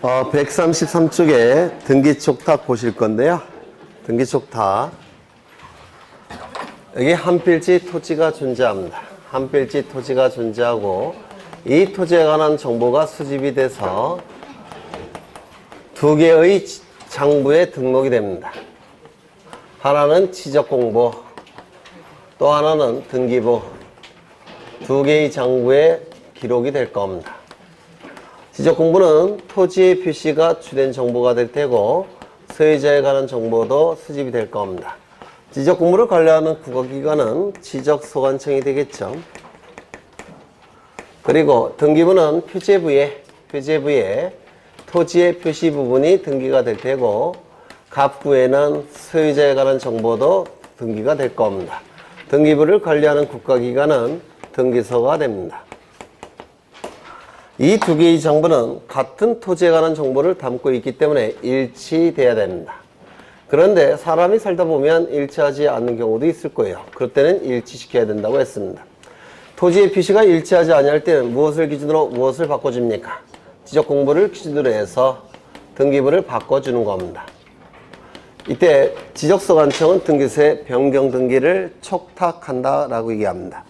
133쪽에 등기촉탁 보실 건데요. 등기촉탁. 여기 한 필지 토지가 존재합니다. 한 필지 토지가 존재하고 이 토지에 관한 정보가 수집이 돼서 두 개의 장부에 등록이 됩니다. 하나는 지적공부, 또 하나는 등기부. 두 개의 장부에 기록이 될 겁니다. 지적공부는 토지의 표시가 주된 정보가 될 테고 소유자에 관한 정보도 수집이 될 겁니다. 지적공부를 관리하는 국가기관은 지적소관청이 되겠죠. 그리고 등기부는 표제부에 토지의 표시 부분이 등기가 될 테고 갑부에는 소유자에 관한 정보도 등기가 될 겁니다. 등기부를 관리하는 국가기관은 등기소가 됩니다. 이 두 개의 장부는 같은 토지에 관한 정보를 담고 있기 때문에 일치돼야 됩니다. 그런데 사람이 살다 보면 일치하지 않는 경우도 있을 거예요. 그럴 때는 일치시켜야 된다고 했습니다. 토지의 표시가 일치하지 아니할 때는 무엇을 기준으로 무엇을 바꿔줍니까? 지적공부를 기준으로 해서 등기부를 바꿔주는 겁니다. 이때 지적소관청은 등기소의 변경 등기를 촉탁한다라고 얘기합니다.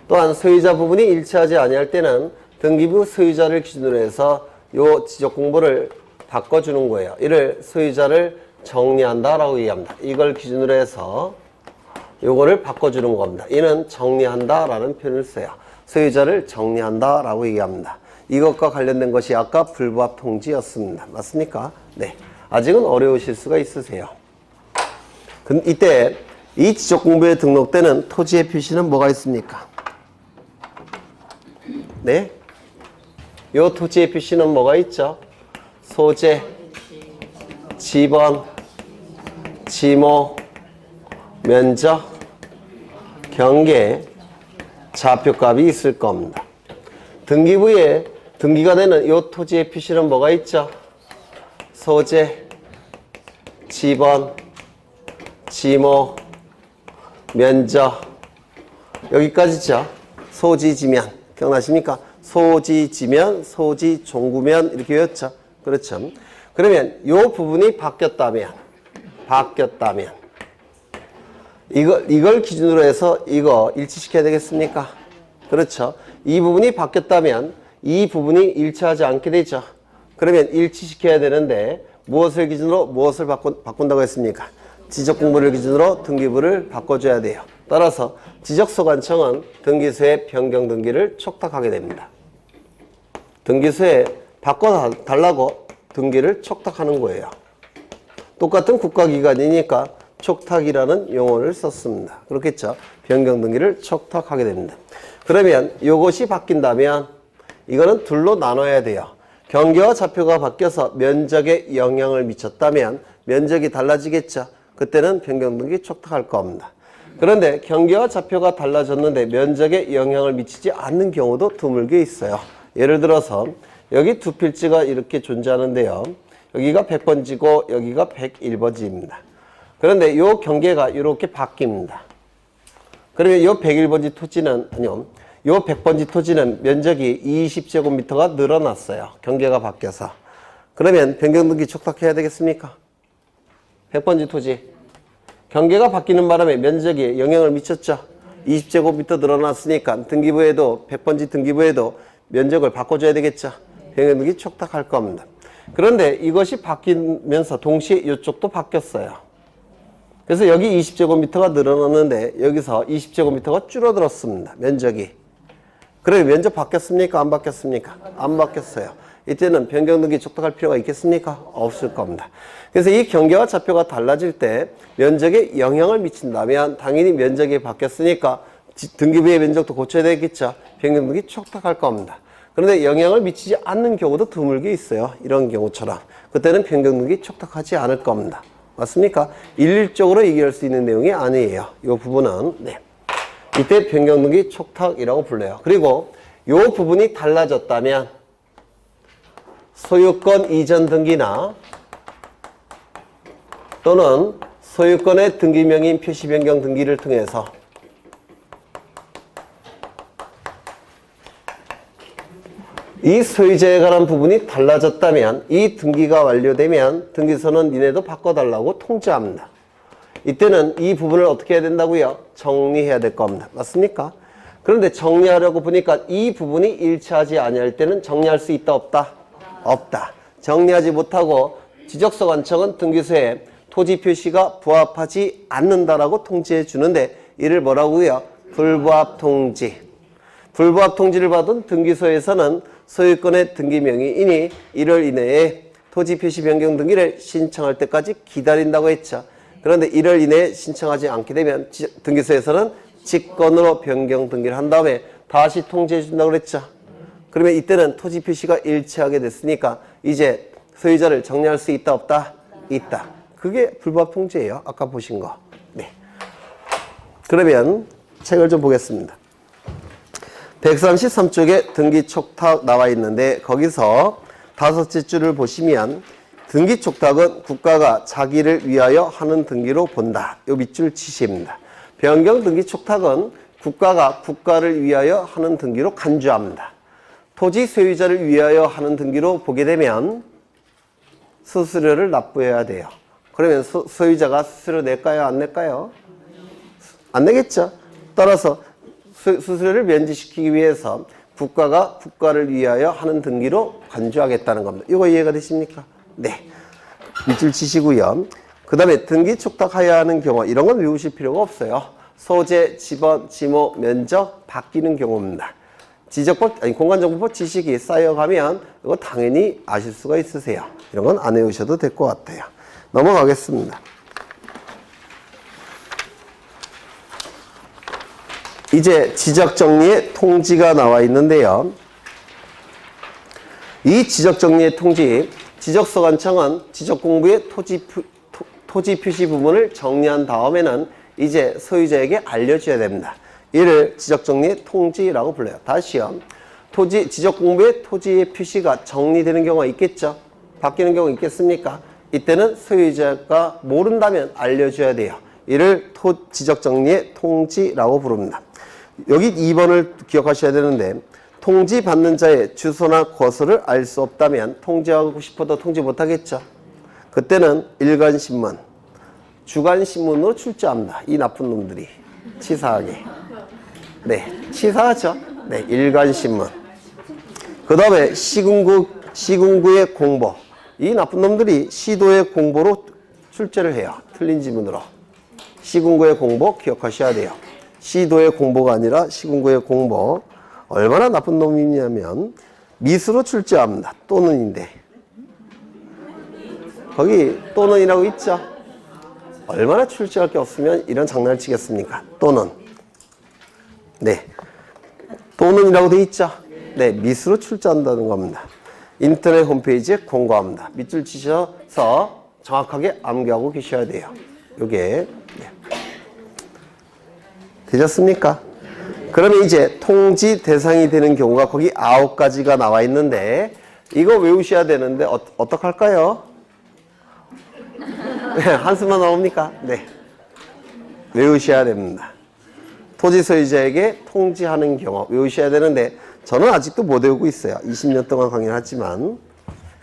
또한 소유자 부분이 일치하지 아니할 때는 등기부 소유자를 기준으로 해서 요 지적공부를 바꿔주는 거예요. 이를 소유자를 정리한다라고 얘기합니다. 이걸 기준으로 해서 요거를 바꿔주는 겁니다. 이는 정리한다라는 표현을 써요. 소유자를 정리한다라고 얘기합니다. 이것과 관련된 것이 아까 불부합 통지였습니다. 맞습니까? 네. 아직은 어려우실 수가 있으세요. 이때 이 지적공부에 등록되는 토지의 표시는 뭐가 있습니까? 네? 요 토지의 표시는 뭐가 있죠? 소재, 지번, 지모, 면적, 경계, 좌표값이 있을 겁니다. 등기부에 등기가 되는 요 토지의 표시는 뭐가 있죠? 소재, 지번, 지모, 면적, 여기까지죠. 소지지면. 기억나십니까? 소지지면, 소지종구면 이렇게 외웠죠. 그렇죠. 그러면 이 부분이 바뀌었다면 이걸 기준으로 해서 이거 일치시켜야 되겠습니까? 그렇죠. 이 부분이 바뀌었다면 이 부분이 일치하지 않게 되죠. 그러면 일치시켜야 되는데 무엇을 기준으로 무엇을 바꾼다고 했습니까? 지적공부를 기준으로 등기부를 바꿔줘야 돼요. 따라서 지적소관청은 등기소의 변경 등기를 촉탁하게 됩니다. 등기소에 바꿔달라고 등기를 촉탁하는 거예요. 똑같은 국가기관이니까 촉탁이라는 용어를 썼습니다. 그렇겠죠? 변경 등기를 촉탁하게 됩니다. 그러면 이것이 바뀐다면 이거는 둘로 나눠야 돼요. 경계와 좌표가 바뀌어서 면적에 영향을 미쳤다면 면적이 달라지겠죠? 그때는 변경 등기 촉탁할 겁니다. 그런데 경계와 좌표가 달라졌는데 면적에 영향을 미치지 않는 경우도 드물게 있어요. 예를 들어서 여기 두 필지가 이렇게 존재하는데요. 여기가 100번지고 여기가 101번지입니다. 그런데 이 경계가 이렇게 바뀝니다. 그러면 이 101번지 토지는, 아니요, 이 100번지 토지는 면적이 20제곱미터가 늘어났어요. 경계가 바뀌어서. 그러면 변경등기 촉탁해야 되겠습니까? 100번지 토지. 경계가 바뀌는 바람에 면적에 영향을 미쳤죠. 20제곱미터 늘어났으니까 등기부에도 100번지 등기부에도 면적을 바꿔줘야 되겠죠. 변경등기 촉탁할 겁니다. 그런데 이것이 바뀌면서 동시에 이쪽도 바뀌었어요. 그래서 여기 20제곱미터가 늘어났는데 여기서 20제곱미터가 줄어들었습니다. 면적이. 그러면 면적 바뀌었습니까? 안 바뀌었습니까? 안 바뀌었어요. 이때는 변경등기 촉탁할 필요가 있겠습니까? 없을 겁니다. 그래서 이 경계와 좌표가 달라질 때 면적에 영향을 미친다면 당연히 면적이 바뀌었으니까 등기부의 면적도 고쳐야 되겠죠. 변경등기 촉탁할 겁니다. 그런데 영향을 미치지 않는 경우도 드물게 있어요. 이런 경우처럼. 그때는 변경등기 촉탁하지 않을 겁니다. 맞습니까? 일률적으로 얘기할 수 있는 내용이 아니에요. 이 부분은. 네. 이때 변경등기 촉탁이라고 불러요. 그리고 이 부분이 달라졌다면 소유권 이전 등기나 또는 소유권의 등기명인 표시 변경 등기를 통해서 이 소유자에 관한 부분이 달라졌다면 이 등기가 완료되면 등기소는 니네도 바꿔달라고 통지합니다. 이때는 이 부분을 어떻게 해야 된다고요? 정리해야 될 겁니다. 맞습니까? 그런데 정리하려고 보니까 이 부분이 일치하지 아니할 때는 정리할 수 있다 없다? 없다. 정리하지 못하고 지적소관청은 등기소에 토지 표시가 부합하지 않는다라고 통지해 주는데 이를 뭐라고요? 불부합 통지. 불부합 통지를 받은 등기소에서는 소유권의 등기 명의인이 1월 이내에 토지 표시 변경 등기를 신청할 때까지 기다린다고 했죠. 그런데 1월 이내에 신청하지 않게 되면 등기소에서는 직권으로 변경 등기를 한 다음에 다시 통지해 준다고 그랬죠. 그러면 이때는 토지 표시가 일치하게 됐으니까 이제 소유자를 정리할 수 있다 없다? 있다. 그게 불부합 통지예요. 아까 보신 거. 네. 그러면 책을 좀 보겠습니다. 133쪽에 등기 촉탁 나와 있는데 거기서 5째 줄을 보시면 등기 촉탁은 국가가 자기를 위하여 하는 등기로 본다. 요 밑줄 치시입니다. 변경 등기 촉탁은 국가가 국가를 위하여 하는 등기로 간주합니다. 토지 소유자를 위하여 하는 등기로 보게 되면 수수료를 납부해야 돼요. 그러면 소유자가 수수료 낼까요? 안 낼까요? 안 내겠죠. 따라서 수수료를 면제시키기 위해서 국가가 국가를 위하여 하는 등기로 간주하겠다는 겁니다. 이거 이해가 되십니까? 네. 밑줄 치시고요. 그 다음에 등기 촉탁하여야 하는 경우 이런 건 외우실 필요가 없어요. 소재, 지번, 지목, 면적 바뀌는 경우입니다. 공간정보법 지식이 쌓여가면 이거 당연히 아실 수가 있으세요. 이런 건 안 외우셔도 될 것 같아요. 넘어가겠습니다. 이제 지적정리의 통지가 나와 있는데요. 이 지적정리의 통지, 지적소관청은 지적공부의 토지 표시 부분을 정리한 다음에는 이제 소유자에게 알려줘야 됩니다. 이를 지적정리의 통지라고 불러요. 다시요. 지적공부의 토지의 표시가 정리되는 경우가 있겠죠. 바뀌는 경우가 있겠습니까? 이때는 소유자가 모른다면 알려줘야 돼요. 이를 지적정리의 통지라고 부릅니다. 여기 2번을 기억하셔야 되는데 통지받는 자의 주소나 거소를 알 수 없다면 통지하고 싶어도 통지 못하겠죠. 그때는 일간신문, 주간신문으로 출제합니다. 이 나쁜 놈들이 치사하게. 네, 치사하죠. 네, 일간신문. 그 다음에 시군구의 공보. 이 나쁜 놈들이 시도의 공보로 출제를 해요. 틀린 지문으로. 시군구의 공보 기억하셔야 돼요. 시도의 공보가 아니라 시군구의 공보. 얼마나 나쁜 놈이냐면 미수로 출제합니다. 또는인데. 거기 또는이라고 있죠. 얼마나 출제할 게 없으면 이런 장난을 치겠습니까? 또는. 네. 또는이라고 돼 있죠. 네. 미수로 출제한다는 겁니다. 인터넷 홈페이지에 공고합니다. 밑줄 치셔서 정확하게 암기하고 계셔야 돼요. 요게. 네. 되셨습니까? 그러면 이제 통지 대상이 되는 경우가 거기 9가지가 나와 있는데 이거 외우셔야 되는데 어떡할까요? 네, 한숨만 나옵니까? 네. 외우셔야 됩니다. 토지 소유자에게 통지하는 경우 외우셔야 되는데 저는 아직도 못 외우고 있어요. 20년 동안 강의를 했지만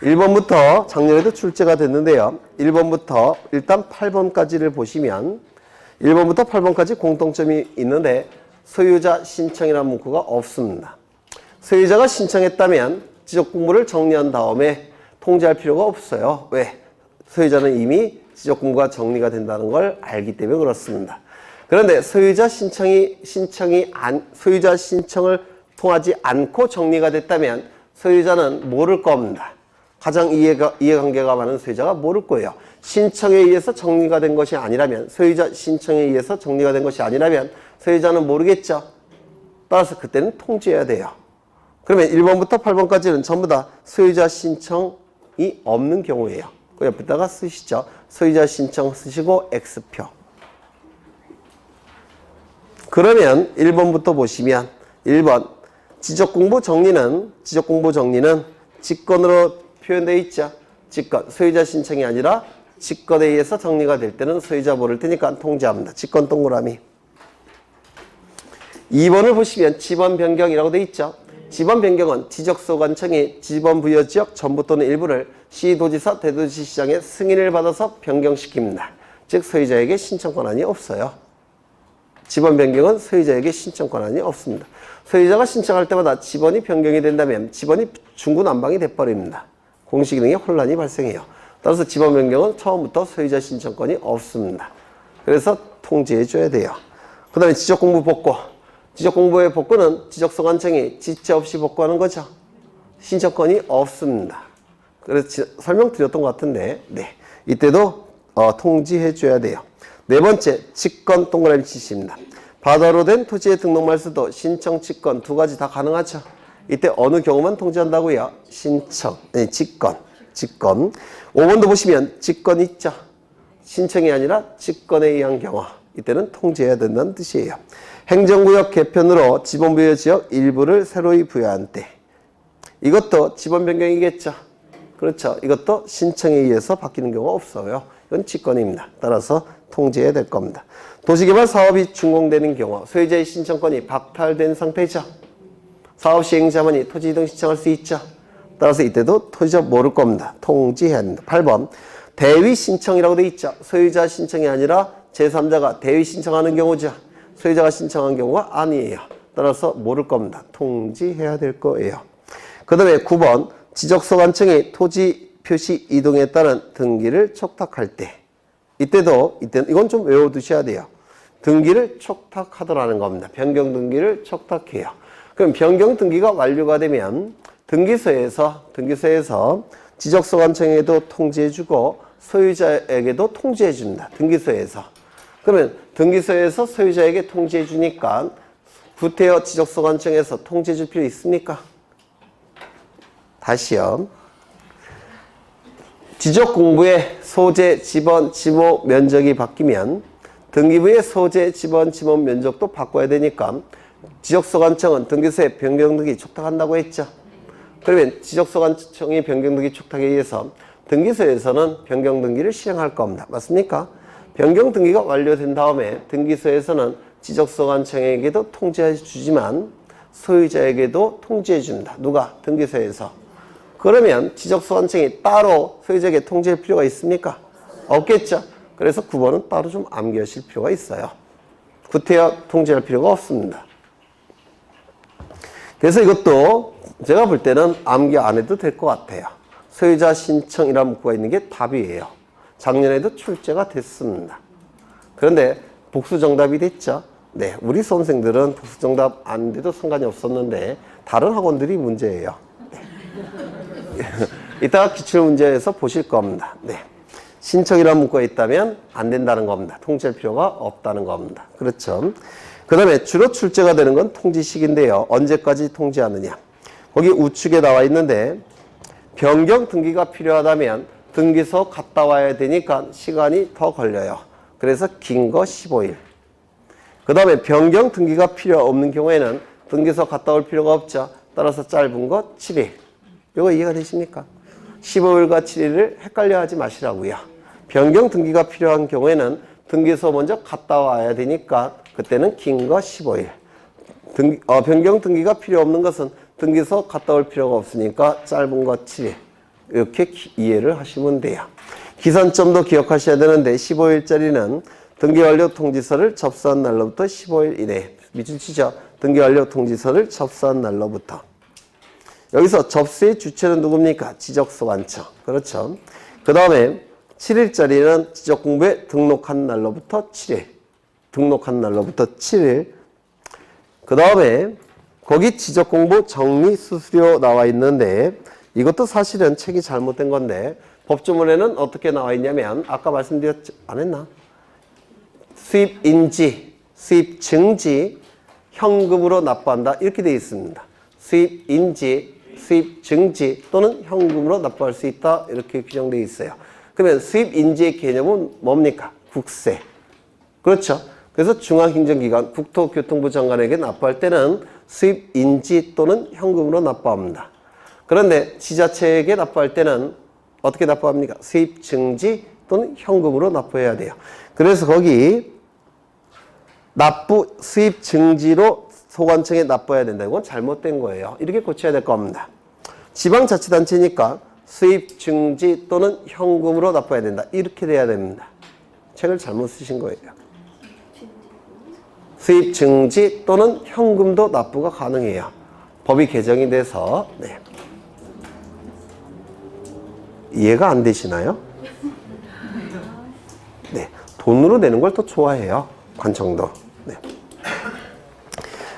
1번부터 작년에도 출제가 됐는데요. 1번부터 일단 8번까지를 보시면 1번부터 8번까지 공통점이 있는데 소유자 신청이라는 문구가 없습니다. 소유자가 신청했다면 지적공부를 정리한 다음에 통지할 필요가 없어요. 왜? 소유자는 이미 지적공부가 정리가 된다는 걸 알기 때문에 그렇습니다. 그런데 소유자 신청을 통하지 않고 정리가 됐다면 소유자는 모를 겁니다. 가장 이해관계가 많은 소유자가 모를 거예요. 신청에 의해서 정리가 된 것이 아니라면, 소유자 신청에 의해서 정리가 된 것이 아니라면 소유자는 모르겠죠. 따라서 그때는 통지해야 돼요. 그러면 1번부터 8번까지는 전부 다 소유자 신청이 없는 경우예요. 그 옆에다가 쓰시죠. 소유자 신청 쓰시고 X표. 그러면 1번부터 보시면 1번 지적공부 정리는 직권으로 표현되어 있죠. 직권. 소유자 신청이 아니라 직권에 의해서 정리가 될 때는 소유자 모를 테니까 통지합니다. 직권 동그라미. 2번을 보시면 지번 변경이라고 되어 있죠. 지번 변경은 지적소관청이 지번 부여지역 전부 또는 일부를 시도지사 대도시시장의 승인을 받아서 변경시킵니다. 즉 소유자에게 신청 권한이 없어요. 지번 변경은 소유자에게 신청 권한이 없습니다. 소유자가 신청할 때마다 지번이 변경이 된다면 지번이 중구난방이 돼버립니다. 공시기능에 혼란이 발생해요. 따라서 지번 변경은 처음부터 소유자 신청권이 없습니다. 그래서 통지해 줘야 돼요. 그 다음에 지적공부 복구. 지적공부의 복구는 지적소관청이 지체 없이 복구하는 거죠. 신청권이 없습니다. 그래서 설명드렸던 것 같은데, 네. 이때도 통지해 줘야 돼요. 네 번째, 직권 동그라미 치시입니다. 바다로 된 토지의 등록 말소도 신청, 직권 두 가지 다 가능하죠. 이때 어느 경우만 통지한다고요? 신청, 아니, 직권. 5번도 보시면 직권 있죠. 신청이 아니라 직권에 의한 경우. 이때는 통지해야 된다는 뜻이에요. 행정구역 개편으로 지번부여 지역 일부를 새로이 부여한 때. 이것도 지번 변경이겠죠. 그렇죠. 이것도 신청에 의해서 바뀌는 경우가 없어요. 이건 직권입니다. 따라서 통지해야 될 겁니다. 도시개발 사업이 준공되는 경우 소유자의 신청권이 박탈된 상태죠. 사업 시행 자만이 토지 이동 신청할 수 있죠. 따라서 이때도 토지적 모를 겁니다. 통지해야 합니다. 8번 대위 신청이라고 돼 있죠. 소유자 신청이 아니라 제3자가 대위 신청하는 경우죠. 소유자가 신청한 경우가 아니에요. 따라서 모를 겁니다. 통지해야 될 거예요. 그 다음에 9번 지적소관청이 토지 표시 이동에 따른 등기를 촉탁할 때 이때는 이건 좀 외워두셔야 돼요. 등기를 촉탁하더라는 겁니다. 변경 등기를 촉탁해요. 그럼 변경 등기가 완료가 되면 등기소에서 지적소관청에도 통지해주고 소유자에게도 통지해줍니다. 등기소에서. 그러면 등기소에서 소유자에게 통지해주니까 구태여 지적소관청에서 통지해줄 필요 있습니까? 다시요. 지적공부의 소재, 지번, 지목 면적이 바뀌면 등기부의 소재, 지번, 지목 면적도 바꿔야 되니까 지적소관청은 등기소에 변경등기 촉탁한다고 했죠. 그러면 지적소관청이 변경등기 촉탁에 의해서 등기소에서는 변경등기를 실행할 겁니다. 맞습니까? 변경등기가 완료된 다음에 등기소에서는 지적소관청에게도 통지해 주지만 소유자에게도 통지해 줍니다. 누가? 등기소에서. 그러면 지적소관청이 따로 소유자에게 통지할 필요가 있습니까? 없겠죠. 그래서 9번은 따로 좀 암기하실 필요가 있어요. 구태여 통지할 필요가 없습니다. 그래서 이것도 제가 볼 때는 암기 안 해도 될 것 같아요. 소유자 신청이라는 문구가 있는 게 답이에요. 작년에도 출제가 됐습니다. 그런데 복수정답이 됐죠. 네, 우리 수험생들은 복수정답 안 돼도 상관이 없었는데 다른 학원들이 문제예요. 네. 이따가 기출문제에서 보실 겁니다. 네. 신청이라는 문구가 있다면 안 된다는 겁니다. 통지할 필요가 없다는 겁니다. 그렇죠. 그 다음에 주로 출제가 되는 건 통지식인데요. 언제까지 통지하느냐. 거기 우측에 나와 있는데 변경 등기가 필요하다면 등기소 갔다 와야 되니까 시간이 더 걸려요. 그래서 긴 거 15일. 그 다음에 변경 등기가 필요 없는 경우에는 등기소 갔다 올 필요가 없죠. 따라서 짧은 거 7일. 이거 이해가 되십니까? 15일과 7일을 헷갈려 하지 마시라고요. 변경 등기가 필요한 경우에는 등기소 먼저 갔다 와야 되니까 그때는 긴 거 15일. 변경 등기가 필요 없는 것은 등기소 갔다 올 필요가 없으니까 짧은 거 7일. 이렇게 이해를 하시면 돼요. 기산점도 기억하셔야 되는데 15일짜리는 등기 완료 통지서를 접수한 날로부터 15일 이내. 밑줄 치죠. 등기 완료 통지서를 접수한 날로부터. 여기서 접수의 주체는 누굽니까? 지적소관청. 그렇죠. 그 다음에 7일짜리는 지적공부에 등록한 날로부터 7일. 등록한 날로부터 7일. 그 다음에 거기 지적공부 정리수수료 나와 있는데 이것도 사실은 책이 잘못된 건데 법조문에는 어떻게 나와 있냐면 아까 말씀드렸지 안 했나? 수입인지, 수입증지, 현금으로 납부한다 이렇게 되어 있습니다. 수입인지, 수입증지 또는 현금으로 납부할 수 있다 이렇게 규정되어 있어요. 그러면 수입인지의 개념은 뭡니까? 국세. 그렇죠. 그래서 중앙행정기관 국토교통부 장관에게 납부할 때는 수입인지 또는 현금으로 납부합니다. 그런데 지자체에게 납부할 때는 어떻게 납부합니까? 수입증지 또는 현금으로 납부해야 돼요. 그래서 거기 납부 수입증지로 소관청에 납부해야 된다. 이건 잘못된 거예요. 이렇게 고쳐야 될 겁니다. 지방자치단체니까 수입 증지 또는 현금으로 납부해야 된다. 이렇게 돼야 됩니다. 책을 잘못 쓰신 거예요. 수입 증지 또는 현금도 납부가 가능해요. 법이 개정이 돼서. 네. 이해가 안 되시나요? 네. 돈으로 내는 걸 더 좋아해요. 관청도. 네.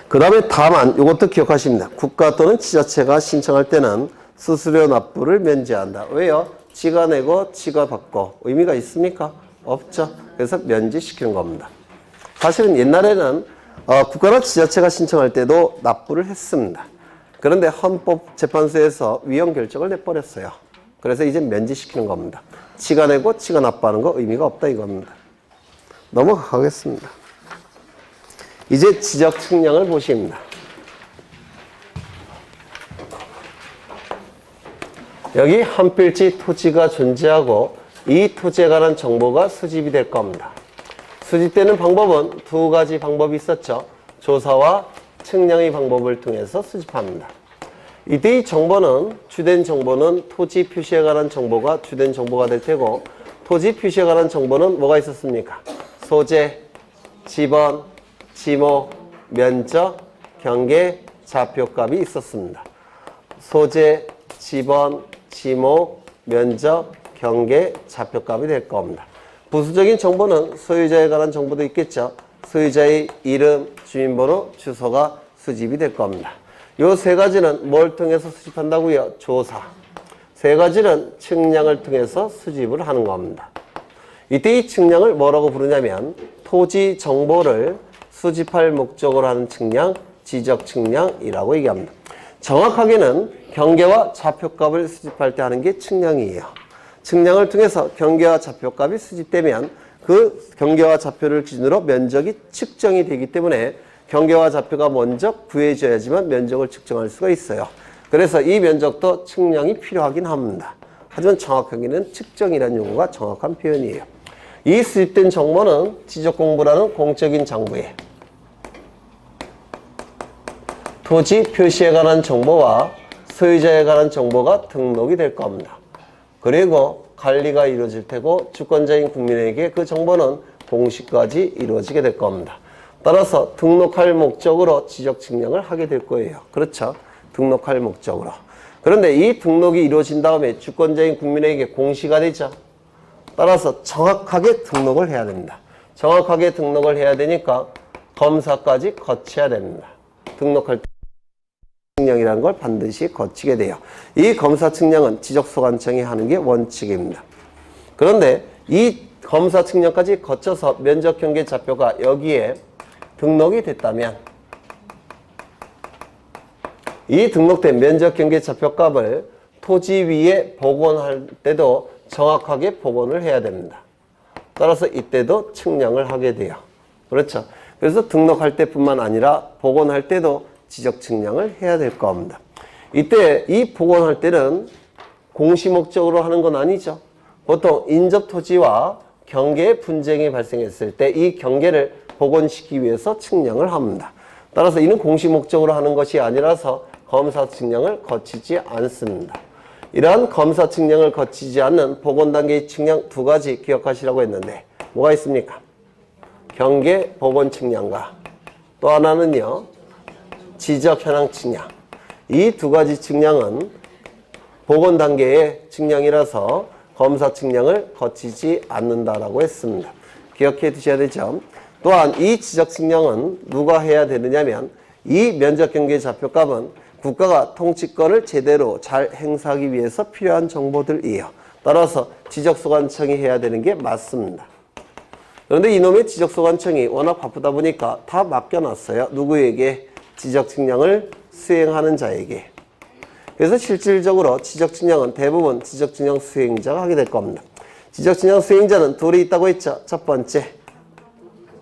그 다음에 다만 이것도 기억하십니다. 국가 또는 지자체가 신청할 때는 수수료 납부를 면제한다. 왜요? 지가 내고 지가 받고 의미가 있습니까? 없죠. 그래서 면제시키는 겁니다. 사실은 옛날에는 국가나 지자체가 신청할 때도 납부를 했습니다. 그런데 헌법재판소에서 위헌 결정을 내버렸어요. 그래서 이제 면제시키는 겁니다. 지가 내고 지가 납부하는 거 의미가 없다 이겁니다. 넘어가겠습니다. 이제 지적 측량을 보십니다. 여기 한 필지 토지가 존재하고 이 토지에 관한 정보가 수집이 될 겁니다. 수집되는 방법은 두 가지 방법이 있었죠. 조사와 측량의 방법을 통해서 수집합니다. 이때 이 정보는 주된 정보는 토지 표시에 관한 정보가 주된 정보가 될 테고 토지 표시에 관한 정보는 뭐가 있었습니까? 소재, 지번, 지목, 면적, 경계, 좌표값이 있었습니다. 소재, 지번, 지목, 면적, 경계, 좌표값이 될 겁니다. 부수적인 정보는 소유자에 관한 정보도 있겠죠. 소유자의 이름, 주민번호, 주소가 수집이 될 겁니다. 요 세 가지는 뭘 통해서 수집한다고요? 조사. 세 가지는 측량을 통해서 수집을 하는 겁니다. 이때 이 측량을 뭐라고 부르냐면 토지 정보를 수집할 목적으로 하는 측량, 지적 측량이라고 얘기합니다. 정확하게는 경계와 좌표값을 수집할 때 하는 게 측량이에요. 측량을 통해서 경계와 좌표값이 수집되면 그 경계와 좌표를 기준으로 면적이 측정이 되기 때문에 경계와 좌표가 먼저 구해져야지만 면적을 측정할 수가 있어요. 그래서 이 면적도 측량이 필요하긴 합니다. 하지만 정확하게는 측정이라는 용어가 정확한 표현이에요. 이 수집된 정보는 지적공부라는 공적인 장부에 토지 표시에 관한 정보와 소유자에 관한 정보가 등록이 될 겁니다. 그리고 관리가 이루어질 테고 주권자인 국민에게 그 정보는 공시까지 이루어지게 될 겁니다. 따라서 등록할 목적으로 지적 측량을 하게 될 거예요. 그렇죠? 등록할 목적으로. 그런데 이 등록이 이루어진 다음에 주권자인 국민에게 공시가 되죠. 따라서 정확하게 등록을 해야 됩니다. 정확하게 등록을 해야 되니까 검사까지 거쳐야 됩니다. 등록할 때 측량이라는 걸 반드시 거치게 돼요. 이 검사 측량은 지적소관청이 하는 게 원칙입니다. 그런데 이 검사 측량까지 거쳐서 면적 경계 좌표가 여기에 등록이 됐다면 이 등록된 면적 경계 좌표값을 토지 위에 복원할 때도 정확하게 복원을 해야 됩니다. 따라서 이때도 측량을 하게 돼요. 그렇죠? 그래서 등록할 때뿐만 아니라 복원할 때도 지적 측량을 해야 될 겁니다. 이때 이 복원할 때는 공시 목적으로 하는 건 아니죠. 보통 인접 토지와 경계의 분쟁이 발생했을 때 이 경계를 복원시키기 위해서 측량을 합니다. 따라서 이는 공시 목적으로 하는 것이 아니라서 검사 측량을 거치지 않습니다. 이러한 검사 측량을 거치지 않는 복원 단계의 측량 두 가지 기억하시라고 했는데 뭐가 있습니까? 경계 복원 측량과 또 하나는요. 지적 현황 측량. 이 두 가지 측량은 복원 단계의 측량이라서 검사 측량을 거치지 않는다라고 했습니다. 기억해 두셔야 되죠. 또한 이 지적 측량은 누가 해야 되느냐면 이 면적 경계 좌표값은 국가가 통치권을 제대로 잘 행사하기 위해서 필요한 정보들이에요. 따라서 지적소관청이 해야 되는 게 맞습니다. 그런데 이놈의 지적소관청이 워낙 바쁘다 보니까 다 맡겨놨어요. 누구에게? 지적 측량을 수행하는 자에게. 그래서 실질적으로 지적 측량은 대부분 지적 측량 수행자가 하게 될 겁니다. 지적 측량 수행자는 둘이 있다고 했죠. 첫 번째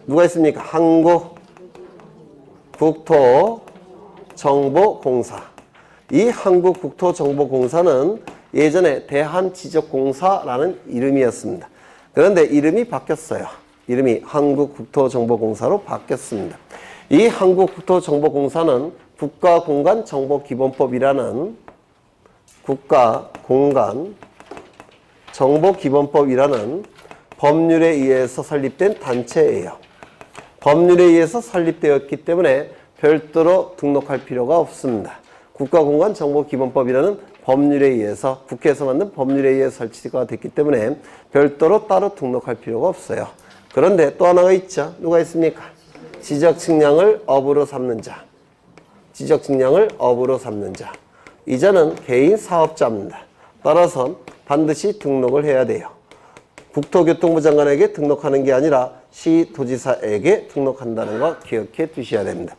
누가 있습니까? 한국국토정보공사. 이 한국국토정보공사는 예전에 대한지적공사라는 이름이었습니다. 그런데 이름이 바뀌었어요. 이름이 한국국토정보공사로 바뀌었습니다. 이 한국국토정보공사는 국가공간정보기본법이라는 법률에 의해서 설립된 단체예요. 법률에 의해서 설립되었기 때문에 별도로 등록할 필요가 없습니다. 국가공간정보기본법이라는 법률에 의해서 국회에서 만든 법률에 의해 설치가 됐기 때문에 별도로 따로 등록할 필요가 없어요. 그런데 또 하나가 있죠. 누가 있습니까? 지적측량을 업으로 삼는 자. 지적측량을 업으로 삼는 자. 이 자는 개인 사업자입니다. 따라서 반드시 등록을 해야 돼요. 국토교통부 장관에게 등록하는 게 아니라 시도지사에게 등록한다는 거 기억해 두셔야 됩니다.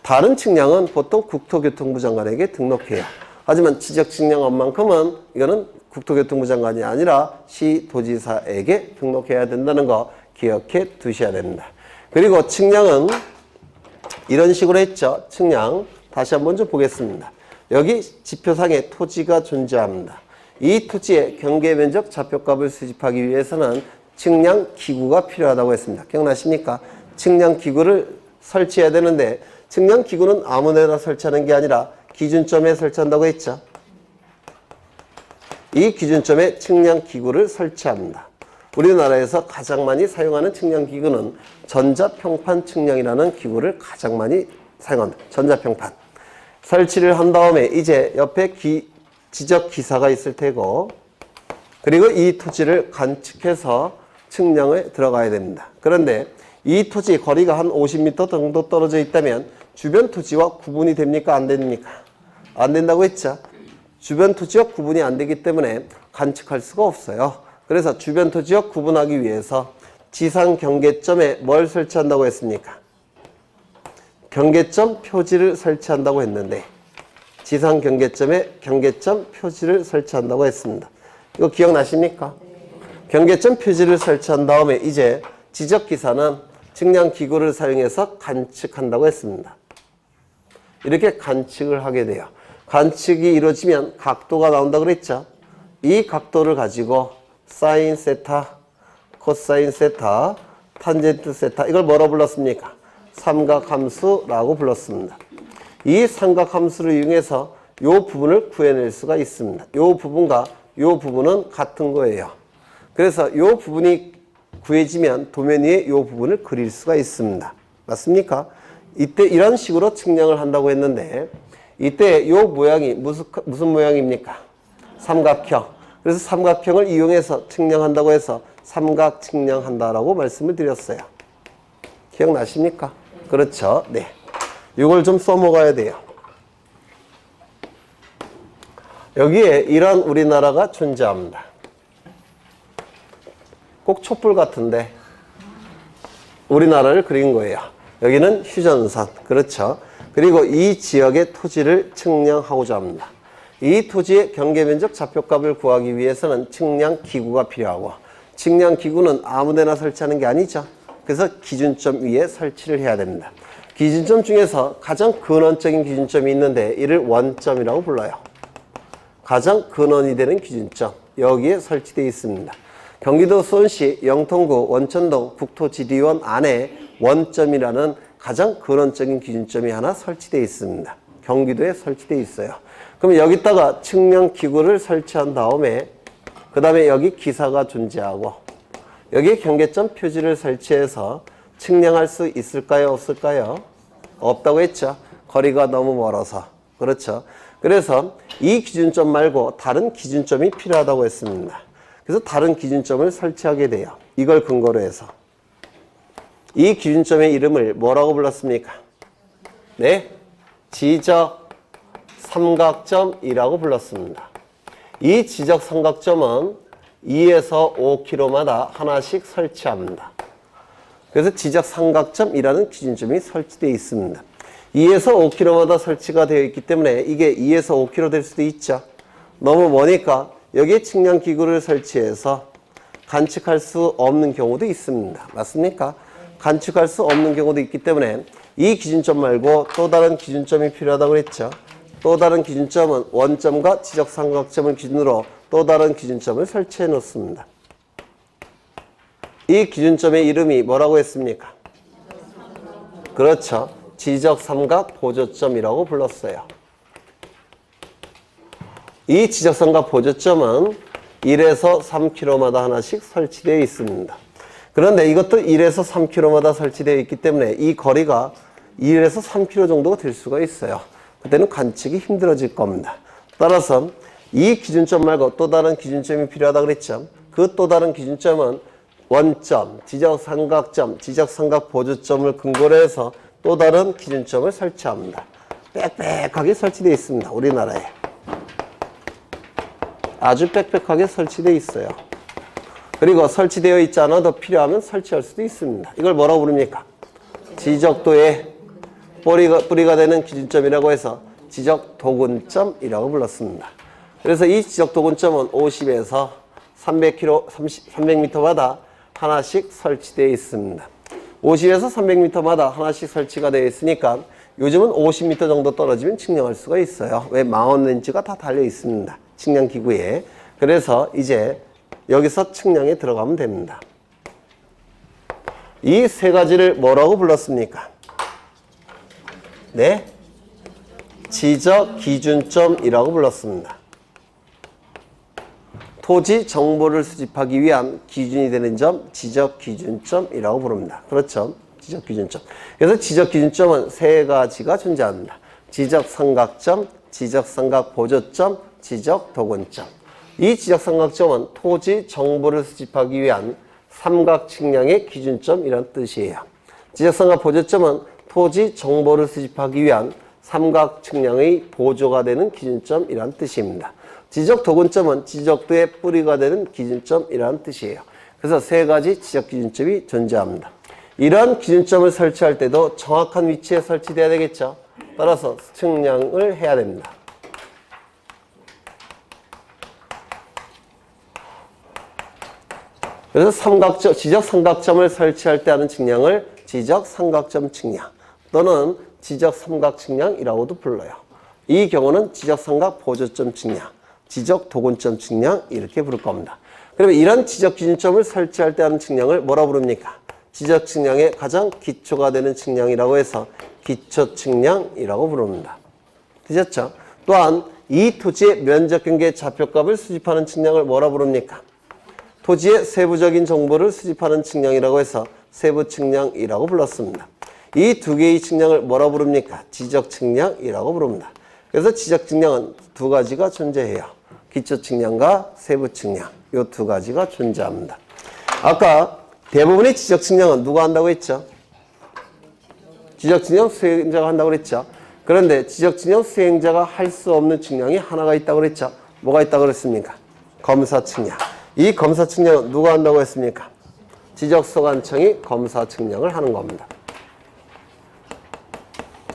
다른 측량은 보통 국토교통부 장관에게 등록해요. 하지만 지적측량업만큼은 이거는 국토교통부 장관이 아니라 시도지사에게 등록해야 된다는 거 기억해 두셔야 됩니다. 그리고 측량은 이런 식으로 했죠. 측량 다시 한번 좀 보겠습니다. 여기 지표상에 토지가 존재합니다. 이 토지의 경계면적 좌표값을 수집하기 위해서는 측량기구가 필요하다고 했습니다. 기억나십니까? 측량기구를 설치해야 되는데 측량기구는 아무 데나 설치하는 게 아니라 기준점에 설치한다고 했죠. 이 기준점에 측량기구를 설치합니다. 우리나라에서 가장 많이 사용하는 측량기구는 전자평판 측량이라는 기구를 가장 많이 사용합니다. 전자평판. 설치를 한 다음에 이제 옆에 지적기사가 있을 테고 그리고 이 토지를 관측해서 측량에 들어가야 됩니다. 그런데 이 토지 거리가 한 50m 정도 떨어져 있다면 주변 토지와 구분이 됩니까? 안 됩니까? 안 된다고 했죠. 주변 토지와 구분이 안 되기 때문에 관측할 수가 없어요. 그래서 주변 토지와 구분하기 위해서 지상 경계점에 뭘 설치한다고 했습니까? 경계점 표지를 설치한다고 했는데 지상 경계점에 경계점 표지를 설치한다고 했습니다. 이거 기억나십니까? 경계점 표지를 설치한 다음에 이제 지적기사는 측량기구를 사용해서 관측한다고 했습니다. 이렇게 관측을 하게 돼요. 관측이 이루어지면 각도가 나온다고 그랬죠? 이 각도를 가지고 사인 세타, 코사인 세타, 탄젠트 세타 이걸 뭐라고 불렀습니까? 삼각함수라고 불렀습니다. 이 삼각함수를 이용해서 이 부분을 구해낼 수가 있습니다. 이 부분과 이 부분은 같은 거예요. 그래서 이 부분이 구해지면 도면 위에 이 부분을 그릴 수가 있습니다. 맞습니까? 이때 이런 식으로 측량을 한다고 했는데 이때 이 모양이 무슨 모양입니까? 삼각형. 그래서 삼각형을 이용해서 측량한다고 해서 삼각 측량한다라고 말씀을 드렸어요. 기억나십니까? 그렇죠. 네. 이걸 좀 써먹어야 돼요. 여기에 이런 우리나라가 존재합니다. 꼭 촛불 같은데 우리나라를 그린 거예요. 여기는 휴전선. 그렇죠. 그리고 이 지역의 토지를 측량하고자 합니다. 이 토지의 경계면적 좌표값을 구하기 위해서는 측량기구가 필요하고 측량기구는 아무데나 설치하는 게 아니죠. 그래서 기준점 위에 설치를 해야 됩니다. 기준점 중에서 가장 근원적인 기준점이 있는데 이를 원점이라고 불러요. 가장 근원이 되는 기준점 여기에 설치되어 있습니다. 경기도 수원시 영통구 원천동 국토지리원 안에 원점이라는 가장 근원적인 기준점이 하나 설치되어 있습니다. 경기도에 설치되어 있어요. 그럼 여기다가 측량기구를 설치한 다음에 그 다음에 여기 기사가 존재하고 여기에 경계점 표지를 설치해서 측량할 수 있을까요? 없을까요? 없다고 했죠. 거리가 너무 멀어서. 그렇죠. 그래서 이 기준점 말고 다른 기준점이 필요하다고 했습니다. 그래서 다른 기준점을 설치하게 돼요. 이걸 근거로 해서. 이 기준점의 이름을 뭐라고 불렀습니까? 네? 지적 삼각점이라고 불렀습니다. 이 지적 삼각점은 2에서 5km마다 하나씩 설치합니다. 그래서 지적 삼각점이라는 기준점이 설치되어 있습니다. 2에서 5km마다 설치가 되어 있기 때문에 이게 2에서 5km 될 수도 있죠. 너무 머니까 여기에 측량기구를 설치해서 관측할 수 없는 경우도 있습니다. 맞습니까? 관측할 수 없는 경우도 있기 때문에 이 기준점 말고 또 다른 기준점이 필요하다고 했죠. 또 다른 기준점은 원점과 지적 삼각점을 기준으로 또 다른 기준점을 설치해 놓습니다. 이 기준점의 이름이 뭐라고 했습니까? 그렇죠. 지적삼각 보조점이라고 불렀어요. 이 지적삼각 보조점은 1에서 3km마다 하나씩 설치되어 있습니다. 그런데 이것도 1에서 3km마다 설치되어 있기 때문에 이 거리가 1에서 3km 정도가 될 수가 있어요. 그때는 관측이 힘들어질 겁니다. 따라서 이 기준점 말고 또 다른 기준점이 필요하다 그랬죠. 그 또 다른 기준점은 원점, 지적삼각점, 지적삼각 보조점을 근거로 해서 또 다른 기준점을 설치합니다. 빽빽하게 설치되어 있습니다. 우리나라에. 아주 빽빽하게 설치되어 있어요. 그리고 설치되어 있지 않아도 필요하면 설치할 수도 있습니다. 이걸 뭐라고 부릅니까? 지적도의 뿌리가 되는 기준점이라고 해서 지적도근점이라고 불렀습니다. 그래서 이 지적도근점은 50에서 300m마다 하나씩 설치되어 있습니다. 50에서 300m마다 하나씩 설치가 되어 있으니까 요즘은 50m 정도 떨어지면 측량할 수가 있어요. 왜? 망원 렌즈가 다 달려 있습니다. 측량 기구에. 그래서 이제 여기서 측량에 들어가면 됩니다. 이 세 가지를 뭐라고 불렀습니까? 네? 지적 기준점이라고 불렀습니다. 토지 정보를 수집하기 위한 기준이 되는 점, 지적 기준점이라고 부릅니다. 그렇죠? 지적 기준점. 그래서 지적 기준점은 세 가지가 존재합니다. 지적 삼각점, 지적 삼각 보조점, 지적 도근점. 이 지적 삼각점은 토지 정보를 수집하기 위한 삼각 측량의 기준점이란 뜻이에요. 지적 삼각 보조점은 토지 정보를 수집하기 위한 삼각 측량의 보조가 되는 기준점이란 뜻입니다. 지적 도근점은 지적도의 뿌리가 되는 기준점이라는 뜻이에요. 그래서 세 가지 지적 기준점이 존재합니다. 이런 기준점을 설치할 때도 정확한 위치에 설치돼야 되겠죠. 따라서 측량을 해야 됩니다. 그래서 지적 삼각점을 설치할 때 하는 측량을 지적 삼각점 측량 또는 지적 삼각 측량이라고도 불러요. 이 경우는 지적 삼각 보조점 측량, 지적 도근점 측량 이렇게 부를 겁니다. 그러면 이런 지적 기준점을 설치할 때 하는 측량을 뭐라 부릅니까? 지적 측량의 가장 기초가 되는 측량이라고 해서 기초 측량이라고 부릅니다. 되셨죠? 또한 이 토지의 면적 경계 좌표값을 수집하는 측량을 뭐라 부릅니까? 토지의 세부적인 정보를 수집하는 측량이라고 해서 세부 측량이라고 불렀습니다. 이 두 개의 측량을 뭐라 부릅니까? 지적 측량이라고 부릅니다. 그래서 지적 측량은 두 가지가 존재해요. 기초 측량과 세부 측량. 이 두 가지가 존재합니다. 아까 대부분의 지적 측량은 누가 한다고 했죠? 지적 측량 수행자가 한다고 그랬죠. 그런데 지적 측량 수행자가 할 수 없는 측량이 하나가 있다고 그랬죠. 뭐가 있다고 그랬습니까? 검사 측량. 이 검사 측량은 누가 한다고 했습니까? 지적소관청이 검사 측량을 하는 겁니다.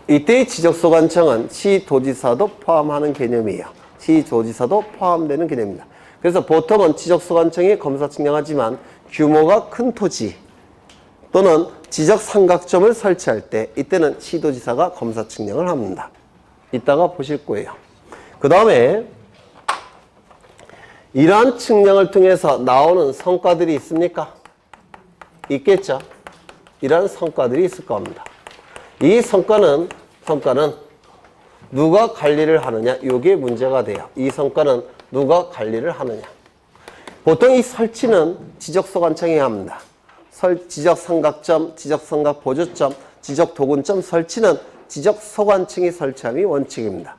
이때의 지적소관청은 시도지사도 포함하는 개념이에요. 시도지사도 포함되는 개념입니다. 그래서 보통은 지적소관청이 검사 측량하지만 규모가 큰 토지 또는 지적삼각점을 설치할 때 이때는 시도지사가 검사 측량을 합니다. 이따가 보실 거예요. 그 다음에 이러한 측량을 통해서 나오는 성과들이 있습니까? 있겠죠. 이러한 성과들이 있을 겁니다. 이 성과는 누가 관리를 하느냐? 이게 문제가 돼요. 이 성과는 누가 관리를 하느냐? 보통 이 설치는 지적소관청이 합니다. 지적삼각점, 지적삼각 보조점, 지적도근점 설치는 지적소관청이 설치함이 원칙입니다.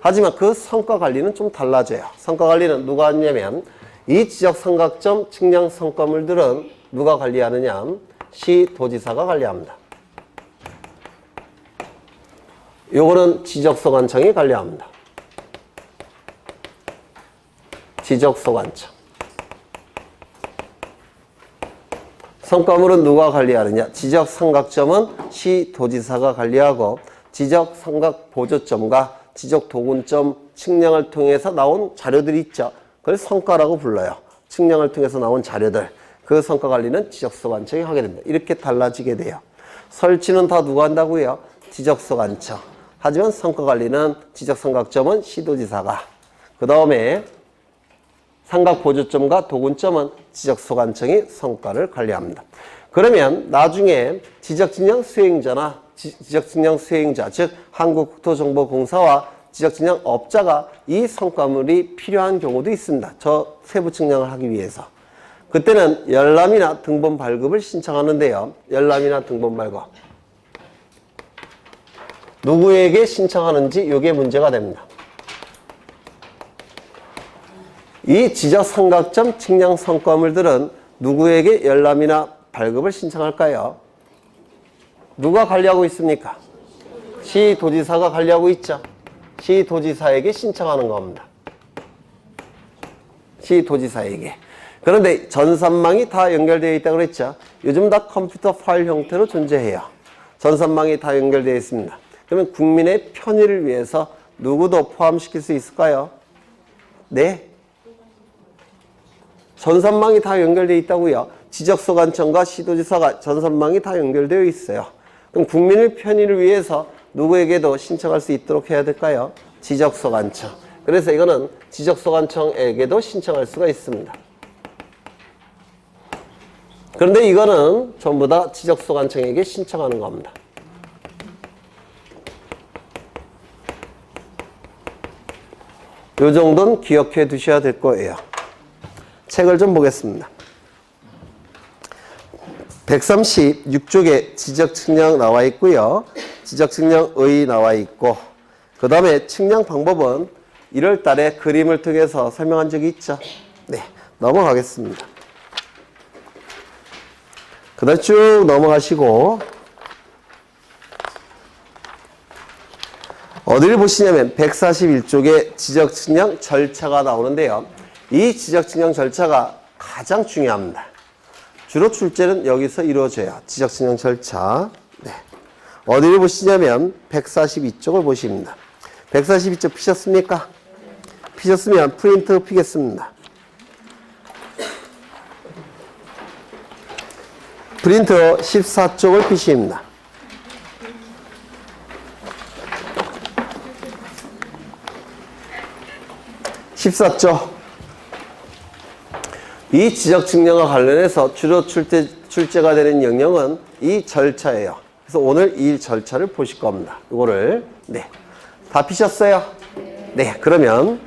하지만 그 성과 관리는 좀 달라져요. 성과 관리는 누가 하냐면 이 지적삼각점 측량 성과물들은 누가 관리하느냐? 시도지사가 관리합니다. 요거는 지적소관청이 관리합니다. 지적소관청. 성과물은 누가 관리하느냐? 지적삼각점은 시도지사가 관리하고 지적삼각 보조점과 지적도근점 측량을 통해서 나온 자료들이 있죠. 그걸 성과라고 불러요. 측량을 통해서 나온 자료들. 그 성과 관리는 지적소관청이 하게 됩니다. 이렇게 달라지게 돼요. 설치는 다 누가 한다고요? 지적소관청. 하지만 성과 관리는 지적삼각점은 시도지사가. 그 다음에 삼각보조점과 도근점은 지적소관청이 성과를 관리합니다. 그러면 나중에 지적측량 수행자나 지적측량 수행자, 즉 한국국토정보공사와 지적측량 업자가 이 성과물이 필요한 경우도 있습니다. 저 세부 측량을 하기 위해서. 그때는 열람이나 등본 발급을 신청하는데요. 열람이나 등본 발급. 누구에게 신청하는지 이게 문제가 됩니다. 이 지적 삼각점 측량 성과물들은 누구에게 열람이나 발급을 신청할까요? 누가 관리하고 있습니까? 시도지사가 관리하고 있죠. 시도지사에게 신청하는 겁니다. 시도지사에게. 그런데 전산망이 다 연결되어 있다고 그랬죠. 요즘 다 컴퓨터 파일 형태로 존재해요. 전산망이 다 연결되어 있습니다. 그러면 국민의 편의를 위해서 누구도 포함시킬 수 있을까요? 네. 전산망이 다 연결되어 있다고요. 지적소관청과 시도지사가 전산망이 다 연결되어 있어요. 그럼 국민의 편의를 위해서 누구에게도 신청할 수 있도록 해야 될까요? 지적소관청. 그래서 이거는 지적소관청에게도 신청할 수가 있습니다. 그런데 이거는 전부 다 지적소관청에게 신청하는 겁니다. 요 정도는 기억해 두셔야 될 거예요. 책을 좀 보겠습니다. 136쪽에 지적측량 나와 있고요. 지적측량의 나와 있고, 그 다음에 측량 방법은 1월 달에 그림을 통해서 설명한 적이 있죠. 네, 넘어가겠습니다. 그 다음 쭉 넘어가시고, 어디를 보시냐면 141쪽에 지적측량 절차가 나오는데요. 이 지적측량 절차가 가장 중요합니다. 주로 출제는 여기서 이루어져요. 지적측량 절차. 네. 어디를 보시냐면 142쪽을 보십니다. 142쪽 피셨습니까? 피셨으면 프린트 피겠습니다. 프린트 14쪽을 피십니다. 이 지적측량과 관련해서 주로 출제가 되는 영역은 이 절차예요. 그래서 오늘 이 절차를 보실 겁니다. 이거를. 네. 다 피셨어요? 네. 그러면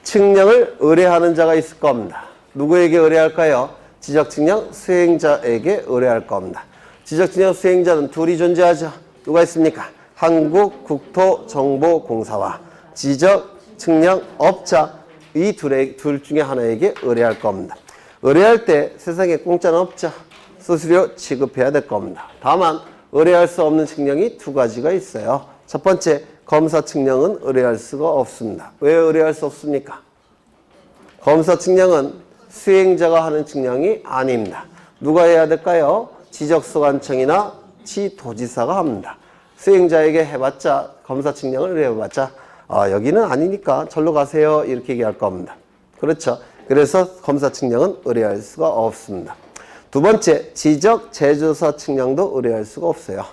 측량을 의뢰하는 자가 있을 겁니다. 누구에게 의뢰할까요? 지적측량 수행자에게 의뢰할 겁니다. 지적측량 수행자는 둘이 존재하죠. 누가 있습니까? 한국국토정보공사와 지적측량업자, 이 둘 중에 하나에게 의뢰할 겁니다. 의뢰할 때 세상에 공짜는 없죠. 수수료 지급해야 될 겁니다. 다만 의뢰할 수 없는 측량이 두 가지가 있어요. 첫 번째, 검사 측량은 의뢰할 수가 없습니다. 왜 의뢰할 수 없습니까? 검사 측량은 수행자가 하는 측량이 아닙니다. 누가 해야 될까요? 지적소관청이나 시도지사가 합니다. 수행자에게 해봤자, 검사 측량을 의뢰해봤자 여기는 아니니까 절로 가세요 이렇게 얘기할 겁니다. 그렇죠? 그래서 검사 측량은 의뢰할 수가 없습니다. 두 번째, 지적 제조사 측량도 의뢰할 수가 없어요.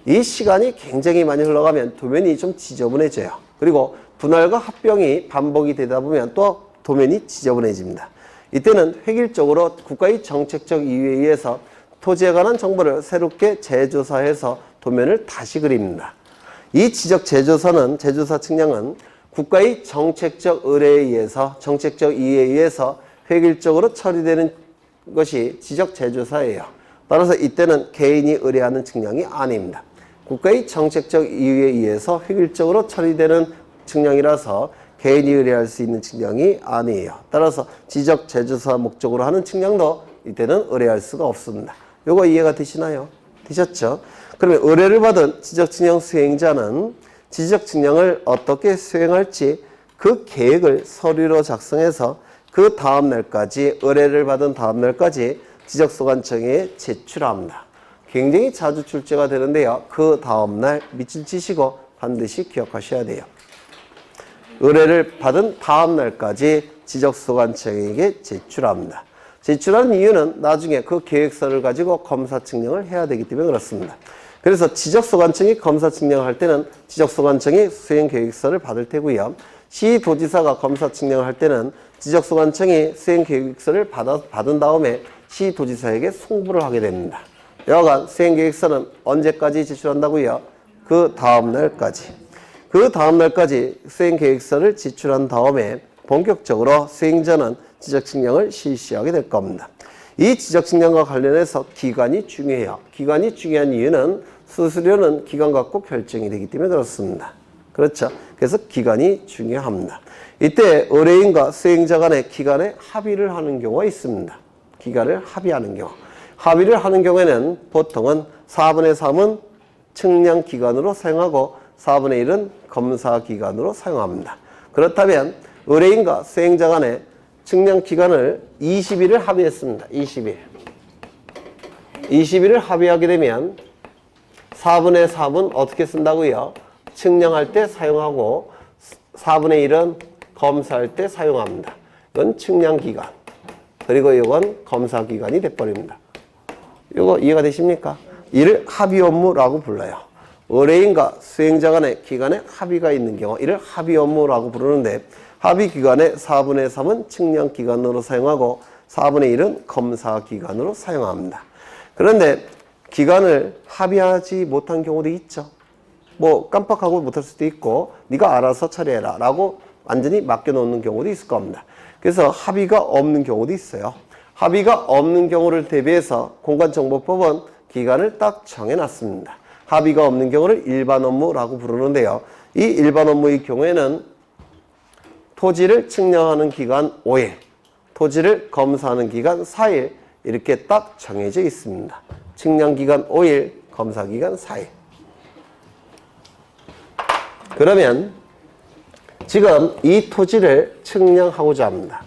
이 시간이 굉장히 많이 흘러가면 도면이 좀 지저분해져요. 그리고 분할과 합병이 반복이 되다 보면 또 도면이 지저분해집니다. 이때는 획일적으로 국가의 정책적 이유에 의해서 토지에 관한 정보를 새롭게 재조사해서 도면을 다시 그립니다. 이 지적 제조사는, 제조사 측량은 국가의 정책적 의뢰에 의해서, 정책적 이유에 의해서 획일적으로 처리되는 것이 지적 제조사예요. 따라서 이때는 개인이 의뢰하는 측량이 아닙니다. 국가의 정책적 이유에 의해서 획일적으로 처리되는 측량이라서 개인이 의뢰할 수 있는 측량이 아니에요. 따라서 지적 제조사 목적으로 하는 측량도 이때는 의뢰할 수가 없습니다. 요거 이해가 되시나요? 되셨죠? 그러면 의뢰를 받은 지적측량 수행자는 지적측량을 어떻게 수행할지 그 계획을 서류로 작성해서 그 다음 날까지, 의뢰를 받은 다음 날까지 지적소관청에 제출합니다. 굉장히 자주 출제가 되는데요. 그 다음 날 밑줄 치시고 반드시 기억하셔야 돼요. 의뢰를 받은 다음 날까지 지적소관청에게 제출합니다. 제출하는 이유는 나중에 그 계획서를 가지고 검사 측량을 해야 되기 때문에 그렇습니다. 그래서 지적소관청이 검사 측량을 할 때는 지적소관청이 수행계획서를 받을 테고요. 시도지사가 검사 측량을 할 때는 지적소관청이 수행계획서를 받은 다음에 시도지사에게 송부를 하게 됩니다. 여하간 수행계획서는 언제까지 제출한다고요? 그 다음날까지. 그 다음날까지 수행계획서를 제출한 다음에 본격적으로 수행자는 지적측량을 실시하게 될 겁니다. 이 지적측량과 관련해서 기간이 중요해요. 기간이 중요한 이유는 수수료는 기간 갖고 결정이 되기 때문에 그렇습니다. 그렇죠? 그래서 기간이 중요합니다. 이때 의뢰인과 수행자 간의 기간에 합의를 하는 경우가 있습니다. 기간을 합의하는 경우. 합의를 하는 경우에는 보통은 4분의 3은 측량 기간으로 사용하고 4분의 1은 검사 기간으로 사용합니다. 그렇다면 의뢰인과 수행자 간의 측량 기간을 20일을 합의했습니다. 20일. 20일을 합의하게 되면 4분의 3은 어떻게 쓴다고요? 측량할 때 사용하고 4분의 1은 검사할 때 사용합니다. 이건 측량 기간. 그리고 이건 검사 기간이 돼버립니다. 이거 이해가 되십니까? 이를 합의 업무라고 불러요. 의뢰인과 수행자 간의 기간에 합의가 있는 경우 이를 합의 업무라고 부르는데 합의 기간에 4분의 3은 측량 기간으로 사용하고 4분의 1은 검사 기간으로 사용합니다. 그런데 기간을 합의하지 못한 경우도 있죠. 뭐 깜빡하고 못할 수도 있고 네가 알아서 처리해라 라고 완전히 맡겨놓는 경우도 있을 겁니다. 그래서 합의가 없는 경우도 있어요. 합의가 없는 경우를 대비해서 공간정보법은 기간을 딱 정해놨습니다. 합의가 없는 경우를 일반 업무라고 부르는데요. 이 일반 업무의 경우에는 토지를 측량하는 기간 5일, 토지를 검사하는 기간 4일 이렇게 딱 정해져 있습니다. 측량 기간 5일, 검사 기간 4일. 그러면 지금 이 토지를 측량하고자 합니다.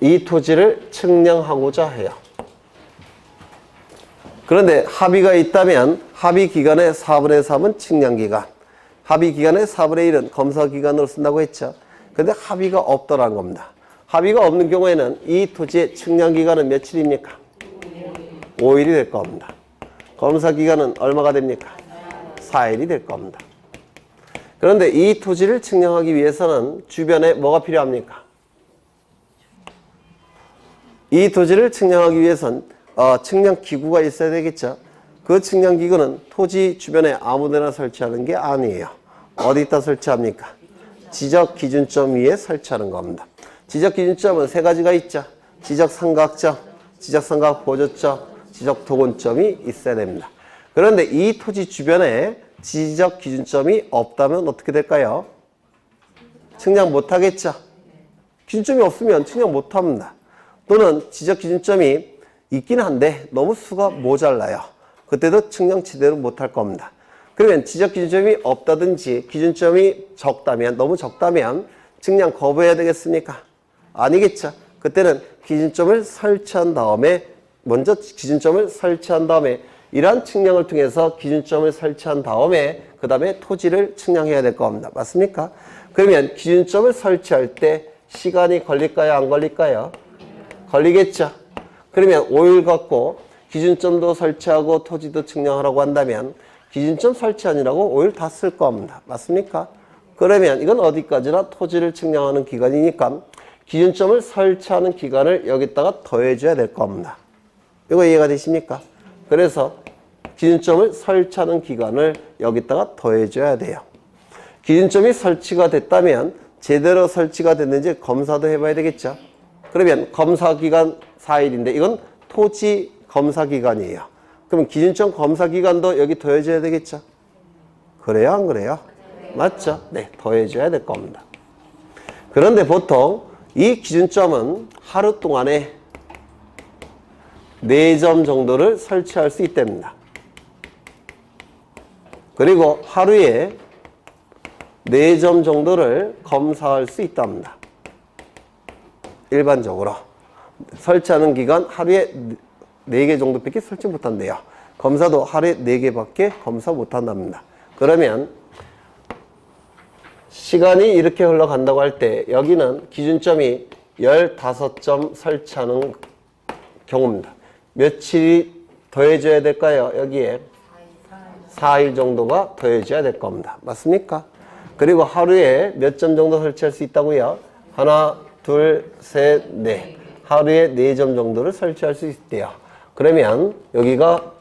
이 토지를 측량하고자 해요. 그런데 합의가 있다면 합의 기간의 4분의 3은 측량 기간, 합의 기간의 4분의 1은 검사 기간으로 쓴다고 했죠. 그런데 합의가 없더라는 겁니다. 합의가 없는 경우에는 이 토지의 측량 기간은 며칠입니까? 5일이 될 겁니다. 검사 기간은 얼마가 됩니까? 4일이 될 겁니다. 그런데 이 토지를 측량하기 위해서는 주변에 뭐가 필요합니까? 이 토지를 측량하기 위해서는 측량 기구가 있어야 되겠죠. 그 측량 기구는 토지 주변에 아무데나 설치하는 게 아니에요. 어디다 설치합니까? 지적 기준점 위에 설치하는 겁니다. 지적 기준점은 세 가지가 있죠. 지적 삼각점, 지적 삼각 보조점, 지적 도근점이 있어야 됩니다. 그런데 이 토지 주변에 지적 기준점이 없다면 어떻게 될까요? 측량 못 하겠죠. 기준점이 없으면 측량 못 합니다. 또는 지적 기준점이 있긴 한데 너무 수가 모자라요. 그때도 측량 제대로 못 할 겁니다. 그러면 지적 기준점이 없다든지 기준점이 적다면, 너무 적다면 측량 거부해야 되겠습니까? 아니겠죠. 그때는 기준점을 설치한 다음에, 먼저 기준점을 설치한 다음에 이러한 측량을 통해서 기준점을 설치한 다음에 그 다음에 토지를 측량해야 될 겁니다. 맞습니까? 그러면 기준점을 설치할 때 시간이 걸릴까요? 안 걸릴까요? 걸리겠죠. 그러면 5일 갖고 기준점도 설치하고 토지도 측량하라고 한다면 기준점 설치하느라고 5일 다 쓸 겁니다. 맞습니까? 그러면 이건 어디까지나 토지를 측량하는 기간이니까 기준점을 설치하는 기간을 여기다가 더해줘야 될 겁니다. 이거 이해가 되십니까? 그래서 기준점을 설치하는 기간을 여기다가 더해줘야 돼요. 기준점이 설치가 됐다면 제대로 설치가 됐는지 검사도 해봐야 되겠죠. 그러면 검사 기간 4일인데 이건 토지 검사 기간이에요. 그럼 기준점 검사 기간도 여기 더해줘야 되겠죠. 그래요, 안 그래요? 맞죠? 네, 더해줘야 될 겁니다. 그런데 보통 이 기준점은 하루 동안에 4점 정도를 설치할 수 있답니다. 그리고 하루에 4점 정도를 검사할 수 있답니다. 일반적으로 설치하는 기간 하루에 4개 정도밖에 설치 못한대요. 검사도 하루에 4개밖에 검사 못한답니다. 그러면 시간이 이렇게 흘러간다고 할 때 여기는 기준점이 15점 설치하는 경우입니다. 며칠이 더해져야 될까요? 여기에 4일 정도가 더해져야 될 겁니다. 맞습니까? 그리고 하루에 몇 점 정도 설치할 수 있다고요? 하나, 둘, 셋, 넷. 하루에 4점 정도를 설치할 수 있대요. 그러면 여기가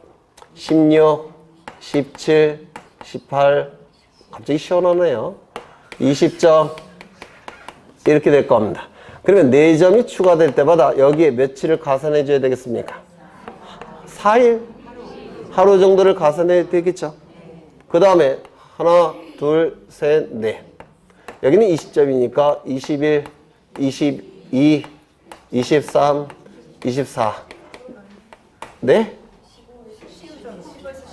16, 17, 18 갑자기 시원하네요. 20점 이렇게 될 겁니다. 그러면 4점이 추가될 때마다 여기에 며칠을 가산해 줘야 되겠습니까? 4일 하루 정도를 가산해야 되겠죠. 그 다음에 하나, 둘, 셋, 넷. 여기는 20점이니까 21, 22, 23, 24. 네?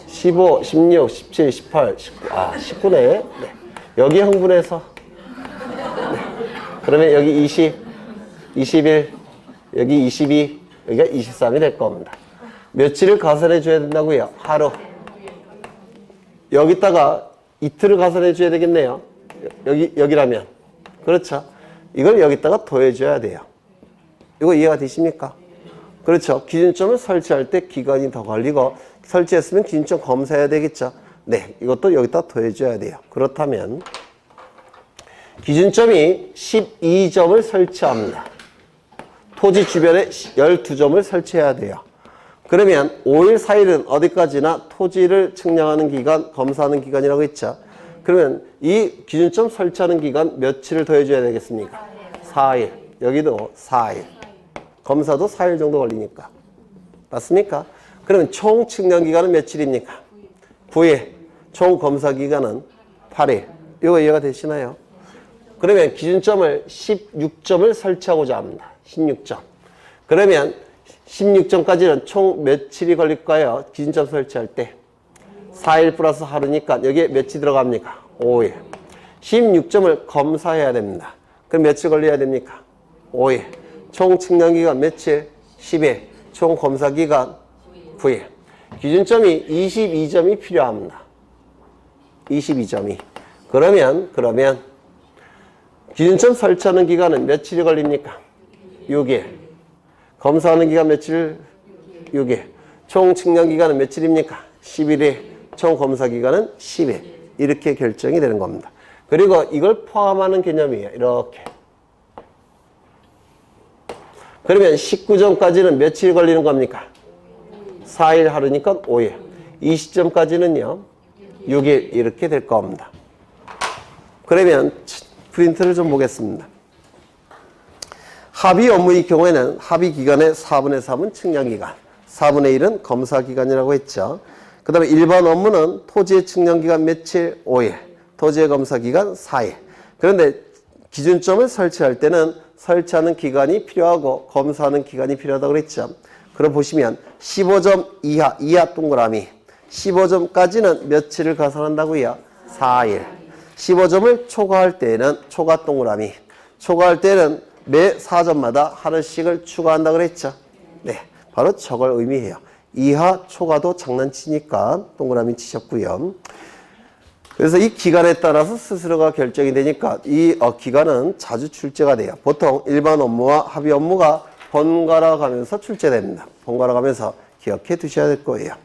15, 16, 17, 18, 19. 아, 19네. 네. 여기 흥분해서. 네. 그러면 여기 20, 21, 여기 22, 여기가 23이 될 겁니다. 며칠을 가산해 줘야 된다고요? 하루. 여기다가 이틀을 가산해 줘야 되겠네요. 여기라면. 그렇죠. 이걸 여기다가 더해줘야 돼요. 이거 이해가 되십니까? 그렇죠. 기준점을 설치할 때 기간이 더 걸리고 설치했으면 기준점 검사해야 되겠죠. 네, 이것도 여기다 더해줘야 돼요. 그렇다면 기준점이 12점을 설치합니다. 토지 주변에 12점을 설치해야 돼요. 그러면 5일, 4일은 어디까지나 토지를 측량하는 기간, 검사하는 기간이라고 했죠. 그러면 이 기준점 설치하는 기간 며칠을 더해줘야 되겠습니까? 4일. 여기도 4일. 검사도 4일 정도 걸리니까. 맞습니까? 그러면 총 측량 기간은 며칠입니까? 9일. 총 검사 기간은 8일. 이거 이해가 되시나요? 그러면 기준점을 16점을 설치하고자 합니다. 16점. 그러면 16점까지는 총 며칠이 걸릴까요? 기준점 설치할 때. 4일 플러스 하루니까 여기에 며칠 들어갑니까? 5일. 16점을 검사해야 됩니다. 그럼 며칠 걸려야 됩니까? 5일. 총 측량기간 며칠? 10일. 총 검사기간 9일. 기준점이 22점이 필요합니다. 22점이. 그러면 기준점 설치하는 기간은 며칠이 걸립니까? 6일. 검사하는 기간 며칠? 6일. 총 측량 기간은 며칠입니까? 11일. 총 검사 기간은 10일. 이렇게 결정이 되는 겁니다. 그리고 이걸 포함하는 개념이에요. 이렇게. 그러면 19점까지는 며칠 걸리는 겁니까? 4일 하루니까 5일. 20점까지는요. 6일 이렇게 될 겁니다. 그러면 프린트를 좀 보겠습니다. 합의 업무의 경우에는 합의 기간의 4분의 3은 측량 기간, 4분의 1은 검사 기간이라고 했죠. 그 다음에 일반 업무는 토지의 측량 기간 며칠? 5일, 토지의 검사 기간 4일. 그런데 기준점을 설치할 때는 설치하는 기간이 필요하고 검사하는 기간이 필요하다고 그랬죠. 그럼 보시면 15점 이하 동그라미. 15점까지는 며칠을 가산한다고요? 4일. 15점을 초과할 때는 초과 동그라미. 초과할 때는 매 4점마다 하나씩을 추가한다고 그랬죠. 네, 바로 저걸 의미해요. 이하 초과도 장난치니까 동그라미 치셨고요. 그래서 이 기간에 따라서 스스로가 결정이 되니까 이 기간은 자주 출제가 돼요. 보통 일반 업무와 합의 업무가 번갈아 가면서 출제됩니다. 번갈아 가면서 기억해 두셔야 될 거예요.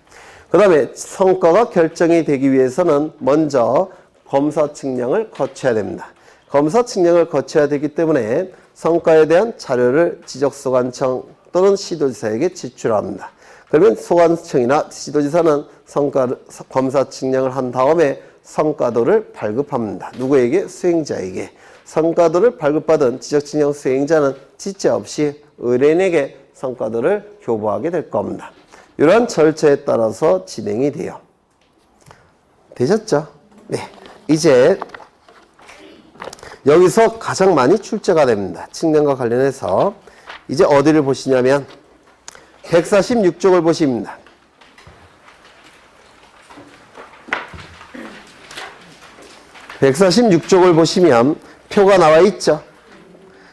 그 다음에 성과가 결정이 되기 위해서는 먼저 검사 측량을 거쳐야 됩니다. 검사 측량을 거쳐야 되기 때문에 성과에 대한 자료를 지적소관청 또는 시도지사에게 제출합니다. 그러면 소관청이나 시도지사는 검사 측량을 한 다음에 성과도를 발급합니다. 누구에게? 수행자에게. 성과도를 발급받은 지적측량 수행자는 지체 없이 의뢰인에게 성과도를 교부하게 될 겁니다. 이러한 절차에 따라서 진행이 돼요. 되셨죠? 네. 이제 여기서 가장 많이 출제가 됩니다. 측량과 관련해서. 이제 어디를 보시냐면 146쪽을 보십니다. 146쪽을 보시면 표가 나와 있죠.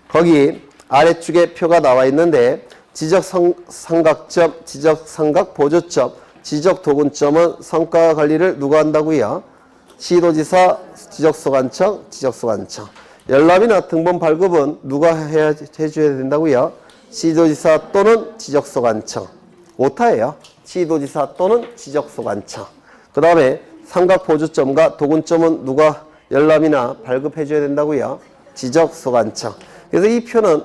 거기 아래쪽에 표가 나와 있는데 지적삼각점, 지적삼각보조점, 지적도군점은 성과 관리를 누가 한다고요? 시도지사, 지적소관청, 지적소관청. 열람이나 등본 발급은 누가 해줘야 된다고요? 시도지사 또는 지적소관청. 오타예요. 시도지사 또는 지적소관청. 그 다음에 삼각보조점과 도군점은 누가 열람이나 발급해줘야 된다고요? 지적소관청. 그래서 이 표는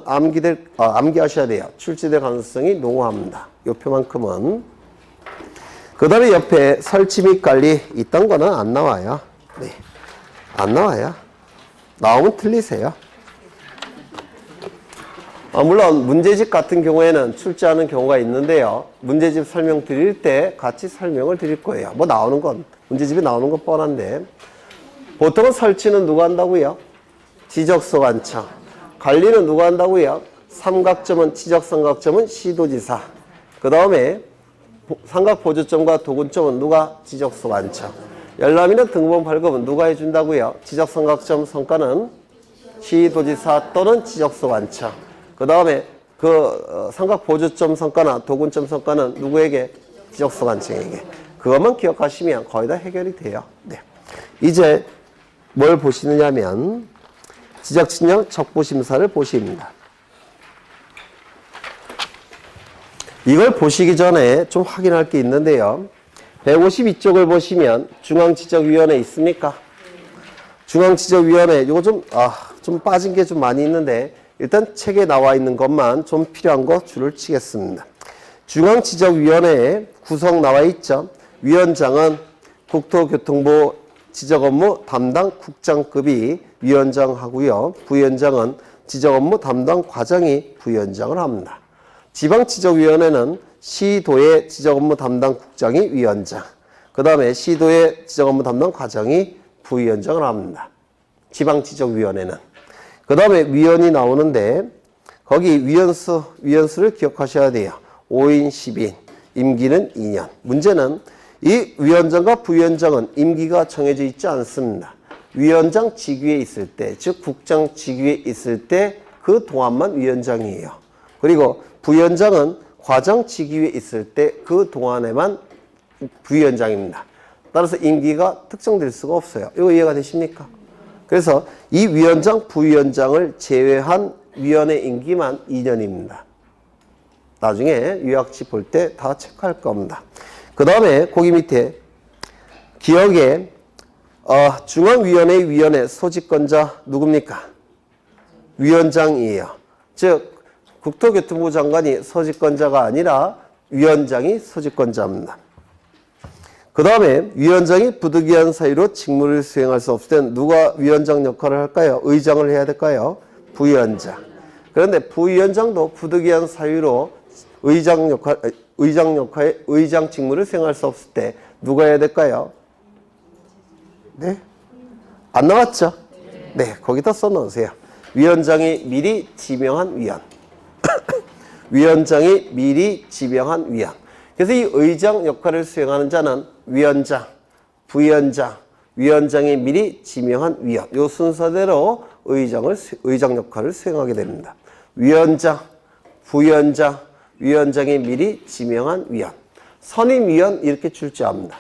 암기하셔야 돼요. 출제될 가능성이 농후합니다. 이 표만큼은. 그 다음에 옆에 설치 및 관리 이딴 거는 안 나와요. 네, 안 나와요. 나오면 틀리세요. 물론 문제집 같은 경우에는 출제하는 경우가 있는데요. 문제집 설명 드릴 때 같이 설명을 드릴 거예요. 뭐 나오는 건 문제집에 나오는 건 뻔한데 보통은 설치는 누가 한다고요? 지적소관청. 관리는 누가 한다고요? 삼각점은 지적삼각점은 시도지사. 그 다음에 삼각보조점과 도군점은 누가? 지적소관청. 열람이나 등본 발급은 누가 해준다고요? 지적삼각점 성과는 시도지사 또는 지적소관청. 그 다음에 삼각보조점 성과나 도군점 성과는 누구에게? 지적소관청에게. 그것만 기억하시면 거의 다 해결이 돼요. 네. 이제 뭘 보시느냐면 지적측량 척부심사를 보십니다. 이걸 보시기 전에 좀 확인할 게 있는데요. 152쪽을 보시면 중앙지적위원회 있습니까? 중앙지적위원회 이거 좀 빠진 게 좀 많이 있는데 일단 책에 나와 있는 것만 좀 필요한 거 줄을 치겠습니다. 중앙지적위원회에 구성 나와 있죠. 위원장은 국토교통부 지적업무 담당 국장급이 위원장하고요. 부위원장은 지적업무 담당 과장이 부위원장을 합니다. 지방지적위원회는 시도의 지적업무 담당 국장이 위원장, 그 다음에 시도의 지적업무 담당 과장이 부위원장을 합니다. 지방지적위원회는. 그 다음에 위원이 나오는데 거기 위원수를 기억하셔야 돼요. 5인 10인, 임기는 2년. 문제는 이 위원장과 부위원장은 임기가 정해져 있지 않습니다. 위원장 직위에 있을 때, 즉 국장 직위에 있을 때 그 동안만 위원장이에요. 그리고 부위원장은 과장 직위에 있을 때 그 동안에만 부위원장입니다. 따라서 임기가 특정될 수가 없어요. 이거 이해가 되십니까? 그래서 이 위원장, 부위원장을 제외한 위원회 임기만 2년입니다. 나중에 유학지 볼 때 다 체크할 겁니다. 그 다음에 거기 밑에 기억에 중앙위원회 위원회 소집권자 누굽니까? 위원장이에요. 즉 국토교통부 장관이 소집권자가 아니라 위원장이 소집권자입니다. 그 다음에 위원장이 부득이한 사유로 직무를 수행할 수 없을 땐 누가 위원장 역할을 할까요? 의장을 해야 될까요? 부위원장. 그런데 부위원장도 부득이한 사유로 의장 직무를 수행할 수 없을 때 누가 해야 될까요? 네? 안 나왔죠? 네, 거기다 써놓으세요. 위원장이 미리 지명한 위원. 위원장이 미리 지명한 위원. 그래서 이 의장 역할을 수행하는 자는 위원장, 부위원장, 위원장이 미리 지명한 위원. 이 순서대로 의장 역할을 수행하게 됩니다. 위원장, 부위원장, 위원장이 미리 지명한 위원. 선임위원 이렇게 출제합니다.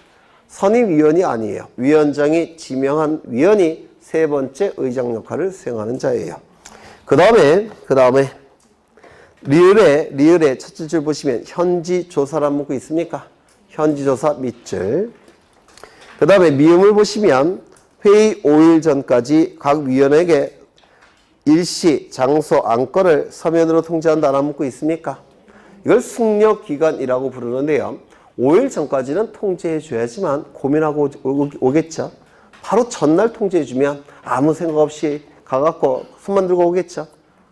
선임위원이 아니에요. 위원장이 지명한 위원이 세 번째 의장 역할을 수행하는 자예요. 그 다음에 리을에 첫째 줄 보시면 현지조사라는 문구 있습니까? 현지조사 밑줄. 그 다음에 미음을 보시면 회의 5일 전까지 각 위원에게 일시, 장소, 안건을 서면으로 통지한다는 문구 있습니까? 이걸 숙려기간이라고 부르는데요. 5일 전까지는 통지해 줘야지만 고민하고 오겠죠. 바로 전날 통지해 주면 아무 생각 없이 가갖고 손만 들고 오겠죠.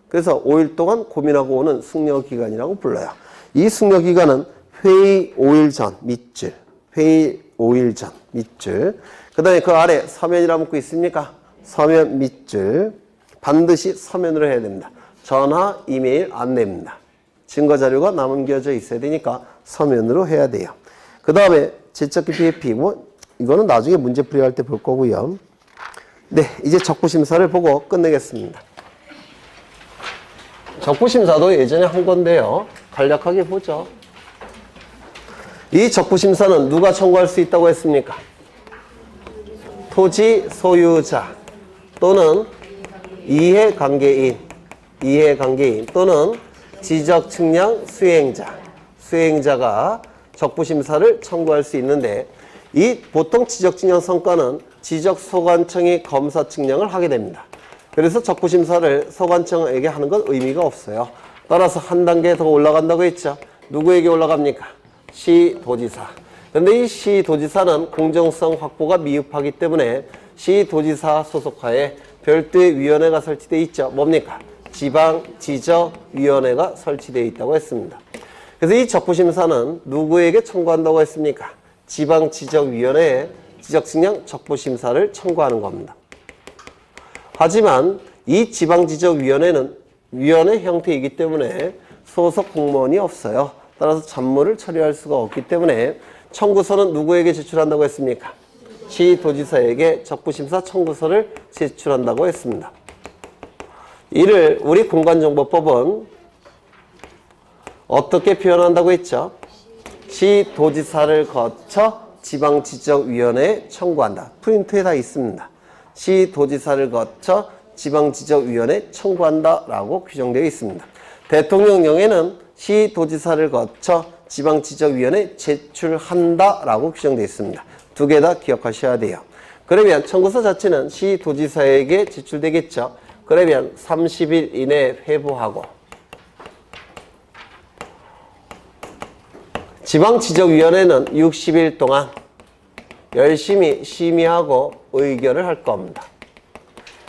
그래서 5일 동안 고민하고 오는 숙려기간이라고 불러요. 이 숙려기간은 회의 5일 전 밑줄, 회의 5일 전 밑줄. 그 다음에 그 아래 서면이라는 문구 있습니까? 서면 밑줄. 반드시 서면으로 해야 됩니다. 전화, 이메일 안 됩니다. 증거자료가 남겨져 있어야 되니까 서면으로 해야 돼요. 그 다음에 제적기 PAP, 이거는 나중에 문제풀이 할 때 볼 거고요. 네, 이제 적부심사를 보고 끝내겠습니다. 적부심사도 예전에 한 건데요. 간략하게 보죠. 이 적부심사는 누가 청구할 수 있다고 했습니까? 토지 소유자 또는 이해관계인 또는 지적측량 수행자가 적부심사를 청구할 수 있는데 이 보통 지적측량 성과는 지적소관청이 검사 측량을 하게 됩니다. 그래서 적부심사를 소관청에게 하는 건 의미가 없어요. 따라서 한 단계 더 올라간다고 했죠. 누구에게 올라갑니까? 시도지사. 그런데 이 시도지사는 공정성 확보가 미흡하기 때문에 시도지사 소속하에 별도의 위원회가 설치되어 있죠. 뭡니까? 지방지적위원회가 설치되어 있다고 했습니다. 그래서 이 적부심사는 누구에게 청구한다고 했습니까? 지방지적위원회에 지적측량 적부심사를 청구하는 겁니다. 하지만 이 지방지적위원회는 위원회 형태이기 때문에 소속 공무원이 없어요. 따라서 잡무를 처리할 수가 없기 때문에 청구서는 누구에게 제출한다고 했습니까? 시도지사에게 적부심사 청구서를 제출한다고 했습니다. 이를 우리 공간정보법은 어떻게 표현한다고 했죠? 시도지사를 거쳐 지방지적위원회에 청구한다. 프린트에 다 있습니다. 시도지사를 거쳐 지방지적위원회에 청구한다 라고 규정되어 있습니다. 대통령령에는 시도지사를 거쳐 지방지적위원회에 제출한다 라고 규정되어 있습니다. 두 개 다 기억하셔야 돼요. 그러면 청구서 자체는 시도지사에게 제출되겠죠. 그러면 30일 이내에 회부하고 지방지적위원회는 60일 동안 열심히 심의하고 의결을 할 겁니다.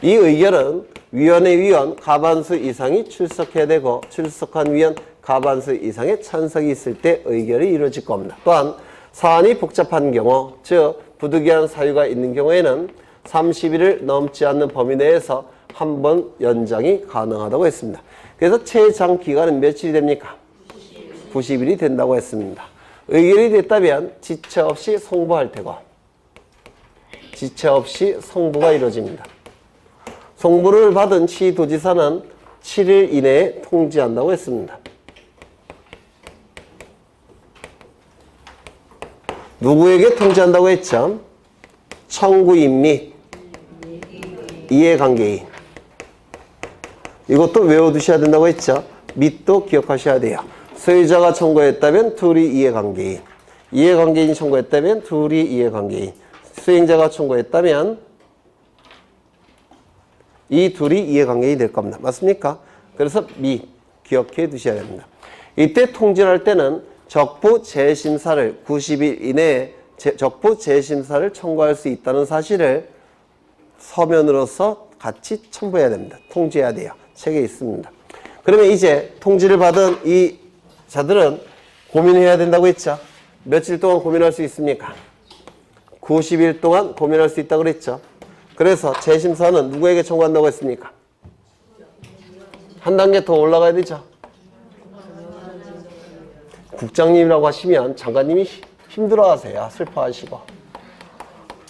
이 의결은 위원회 위원 과반수 이상이 출석해야 되고 출석한 위원 과반수 이상의 찬성이 있을 때 의결이 이루어질 겁니다. 또한 사안이 복잡한 경우, 즉 부득이한 사유가 있는 경우에는 30일을 넘지 않는 범위 내에서 한 번 연장이 가능하다고 했습니다. 그래서 최장 기간은 며칠이 됩니까? 90일이 된다고 했습니다. 의결이 됐다면 지체 없이 송부할 테고 지체 없이 송부가 이루어집니다. 송부를 받은 시도지사는 7일 이내에 통지한다고 했습니다. 누구에게 통지한다고 했죠? 청구인 및 이해관계인. 이것도 외워두셔야 된다고 했죠? 및도 기억하셔야 돼요. 소유자가 청구했다면 둘이 이해관계인. 이해관계인이 청구했다면 둘이 이해관계인. 수행자가 청구했다면 이 둘이 이해관계인이 될 겁니다. 맞습니까? 그래서 및 기억해 두셔야 됩니다. 이때 통지를 할 때는 적부 재심사를 90일 이내에 적부 재심사를 청구할 수 있다는 사실을 서면으로서 같이 첨부해야 됩니다. 통지해야 돼요. 책에 있습니다. 그러면 이제 통지를 받은 이 자들은 고민해야 된다고 했죠. 며칠 동안 고민할 수 있습니까? 90일 동안 고민할 수 있다고 그랬죠. 그래서 재심사는 누구에게 청구한다고 했습니까? 한 단계 더 올라가야 되죠. 국장님이라고 하시면 장관님이 힘들어하세요. 슬퍼하시고.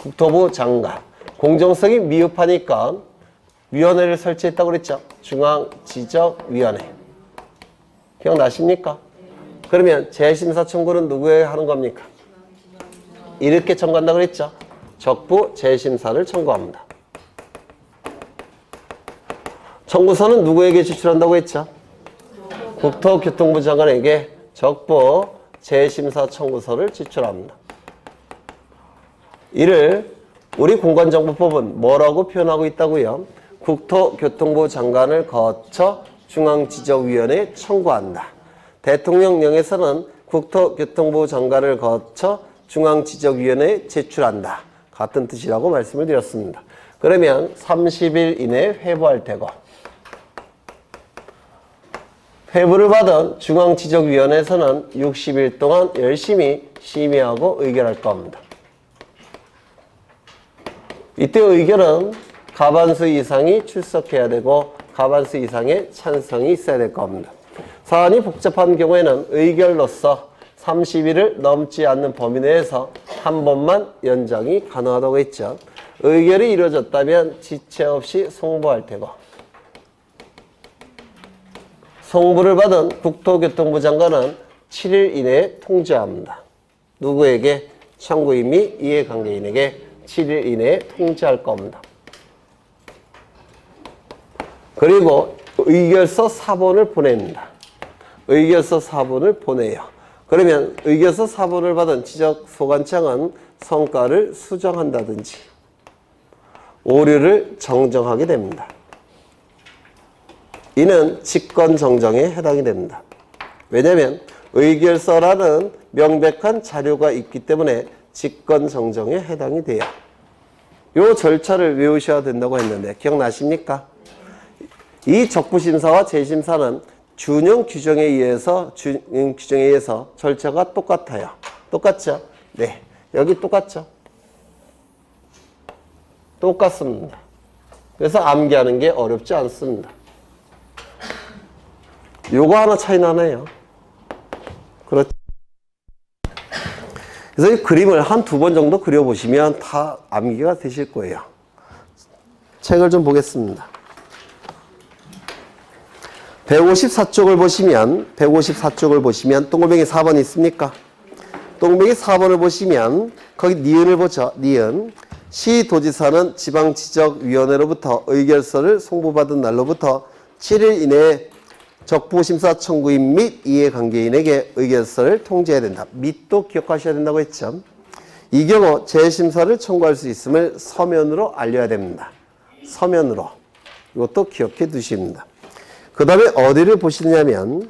국토부 장관. 공정성이 미흡하니까 위원회를 설치했다고 그랬죠. 중앙지적위원회. 기억나십니까? 그러면 재심사 청구는 누구에게 하는 겁니까? 이렇게 청구한다고 그랬죠. 적부 재심사를 청구합니다. 청구서는 누구에게 제출한다고 했죠? 국토교통부 장관에게 적부 재심사 청구서를 제출합니다. 이를 우리 공간정보법은 뭐라고 표현하고 있다고요? 국토교통부 장관을 거쳐 중앙지적위원회에 청구한다. 대통령령에서는 국토교통부 장관을 거쳐 중앙지적위원회에 제출한다. 같은 뜻이라고 말씀을 드렸습니다. 그러면 30일 이내에 회부할 테고 회부를 받은 중앙지적위원회에서는 60일 동안 열심히 심의하고 의결할 겁니다. 이때 의결은 과반수 이상이 출석해야 되고 과반수 이상의 찬성이 있어야 될 겁니다. 사안이 복잡한 경우에는 의결로서 30일을 넘지 않는 범위 내에서 한 번만 연장이 가능하다고 했죠. 의결이 이루어졌다면 지체 없이 송부할 테고 송부를 받은 국토교통부 장관은 7일 이내에 통지합니다. 누구에게? 청구인 및 이해관계인에게 7일 이내에 통지할 겁니다. 그리고 의결서 4본을 보냅니다. 의결서 4본을 보내요. 그러면 의결서 4본을 받은 지적소관청은 성과를 수정한다든지 오류를 정정하게 됩니다. 이는 직권정정에 해당이 됩니다. 왜냐하면 의결서라는 명백한 자료가 있기 때문에 직권정정에 해당이 돼요. 이 절차를 외우셔야 된다고 했는데 기억나십니까? 이 적부심사와 재심사는 준용 규정에 의해서 절차가 똑같아요. 똑같죠? 네. 여기 똑같죠? 똑같습니다. 그래서 암기하는 게 어렵지 않습니다. 요거 하나 차이 나네요. 그렇죠? 그래서 이 그림을 한 두 번 정도 그려보시면 다 암기가 되실 거예요. 책을 좀 보겠습니다. 154쪽을 보시면 동글뱅이 4번 있습니까? 동글뱅이 4번을 보시면 거기 니은을 보죠. 니은. 시도지사는 지방지적위원회로부터 의결서를 송부받은 날로부터 7일 이내에 적부심사 청구인 및 이해관계인에게 의결서를 통지해야 된다. 및도 기억하셔야 된다고 했죠. 이 경우 재심사를 청구할 수 있음을 서면으로 알려야 됩니다. 서면으로. 이것도 기억해 두십니다. 그 다음에 어디를 보시냐면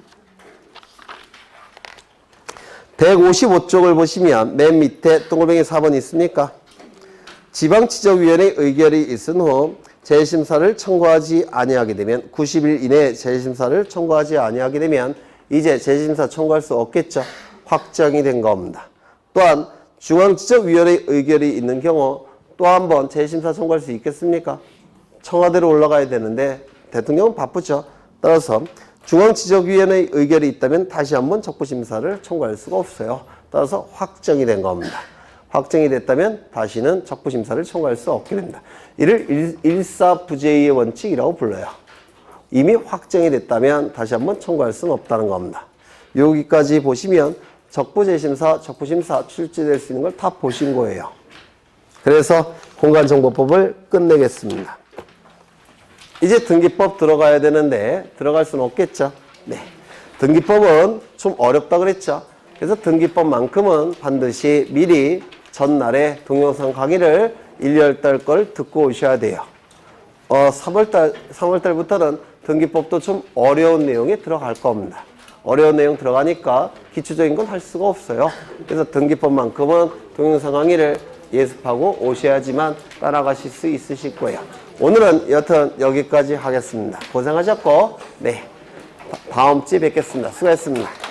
155쪽을 보시면 맨 밑에 동글뱅이 4번 있습니까? 지방지적위원회 의결이 있은 후 재심사를 청구하지 아니하게 되면 90일 이내에 재심사를 청구하지 아니하게 되면 이제 재심사 청구할 수 없겠죠. 확정이 된 겁니다. 또한 중앙지적위원회 의결이 있는 경우 또 한 번 재심사 청구할 수 있겠습니까? 청와대로 올라가야 되는데 대통령은 바쁘죠. 따라서 중앙지적위원회 의결이 있다면 다시 한번 적부심사를 청구할 수가 없어요. 따라서 확정이 된 겁니다. 확정이 됐다면 다시는 적부심사를 청구할 수 없게 됩니다. 이를 일사부재의 원칙이라고 불러요. 이미 확정이 됐다면 다시 한번 청구할 수는 없다는 겁니다. 여기까지 보시면 적부재심사, 적부심사 출제될 수 있는 걸 다 보신 거예요. 그래서 공간정보법을 끝내겠습니다. 이제 등기법 들어가야 되는데 들어갈 수는 없겠죠. 네. 등기법은 좀 어렵다 그랬죠. 그래서 등기법만큼은 반드시 미리 전날에 동영상 강의를 1, 2월달 걸 듣고 오셔야 돼요. 3월달부터는 등기법도 좀 어려운 내용이 들어갈 겁니다. 어려운 내용 들어가니까 기초적인 건 할 수가 없어요. 그래서 등기법만큼은 동영상 강의를 예습하고 오셔야지만 따라가실 수 있으실 거예요. 오늘은 여튼 여기까지 하겠습니다. 고생하셨고, 네. 다음 주에 뵙겠습니다. 수고했습니다.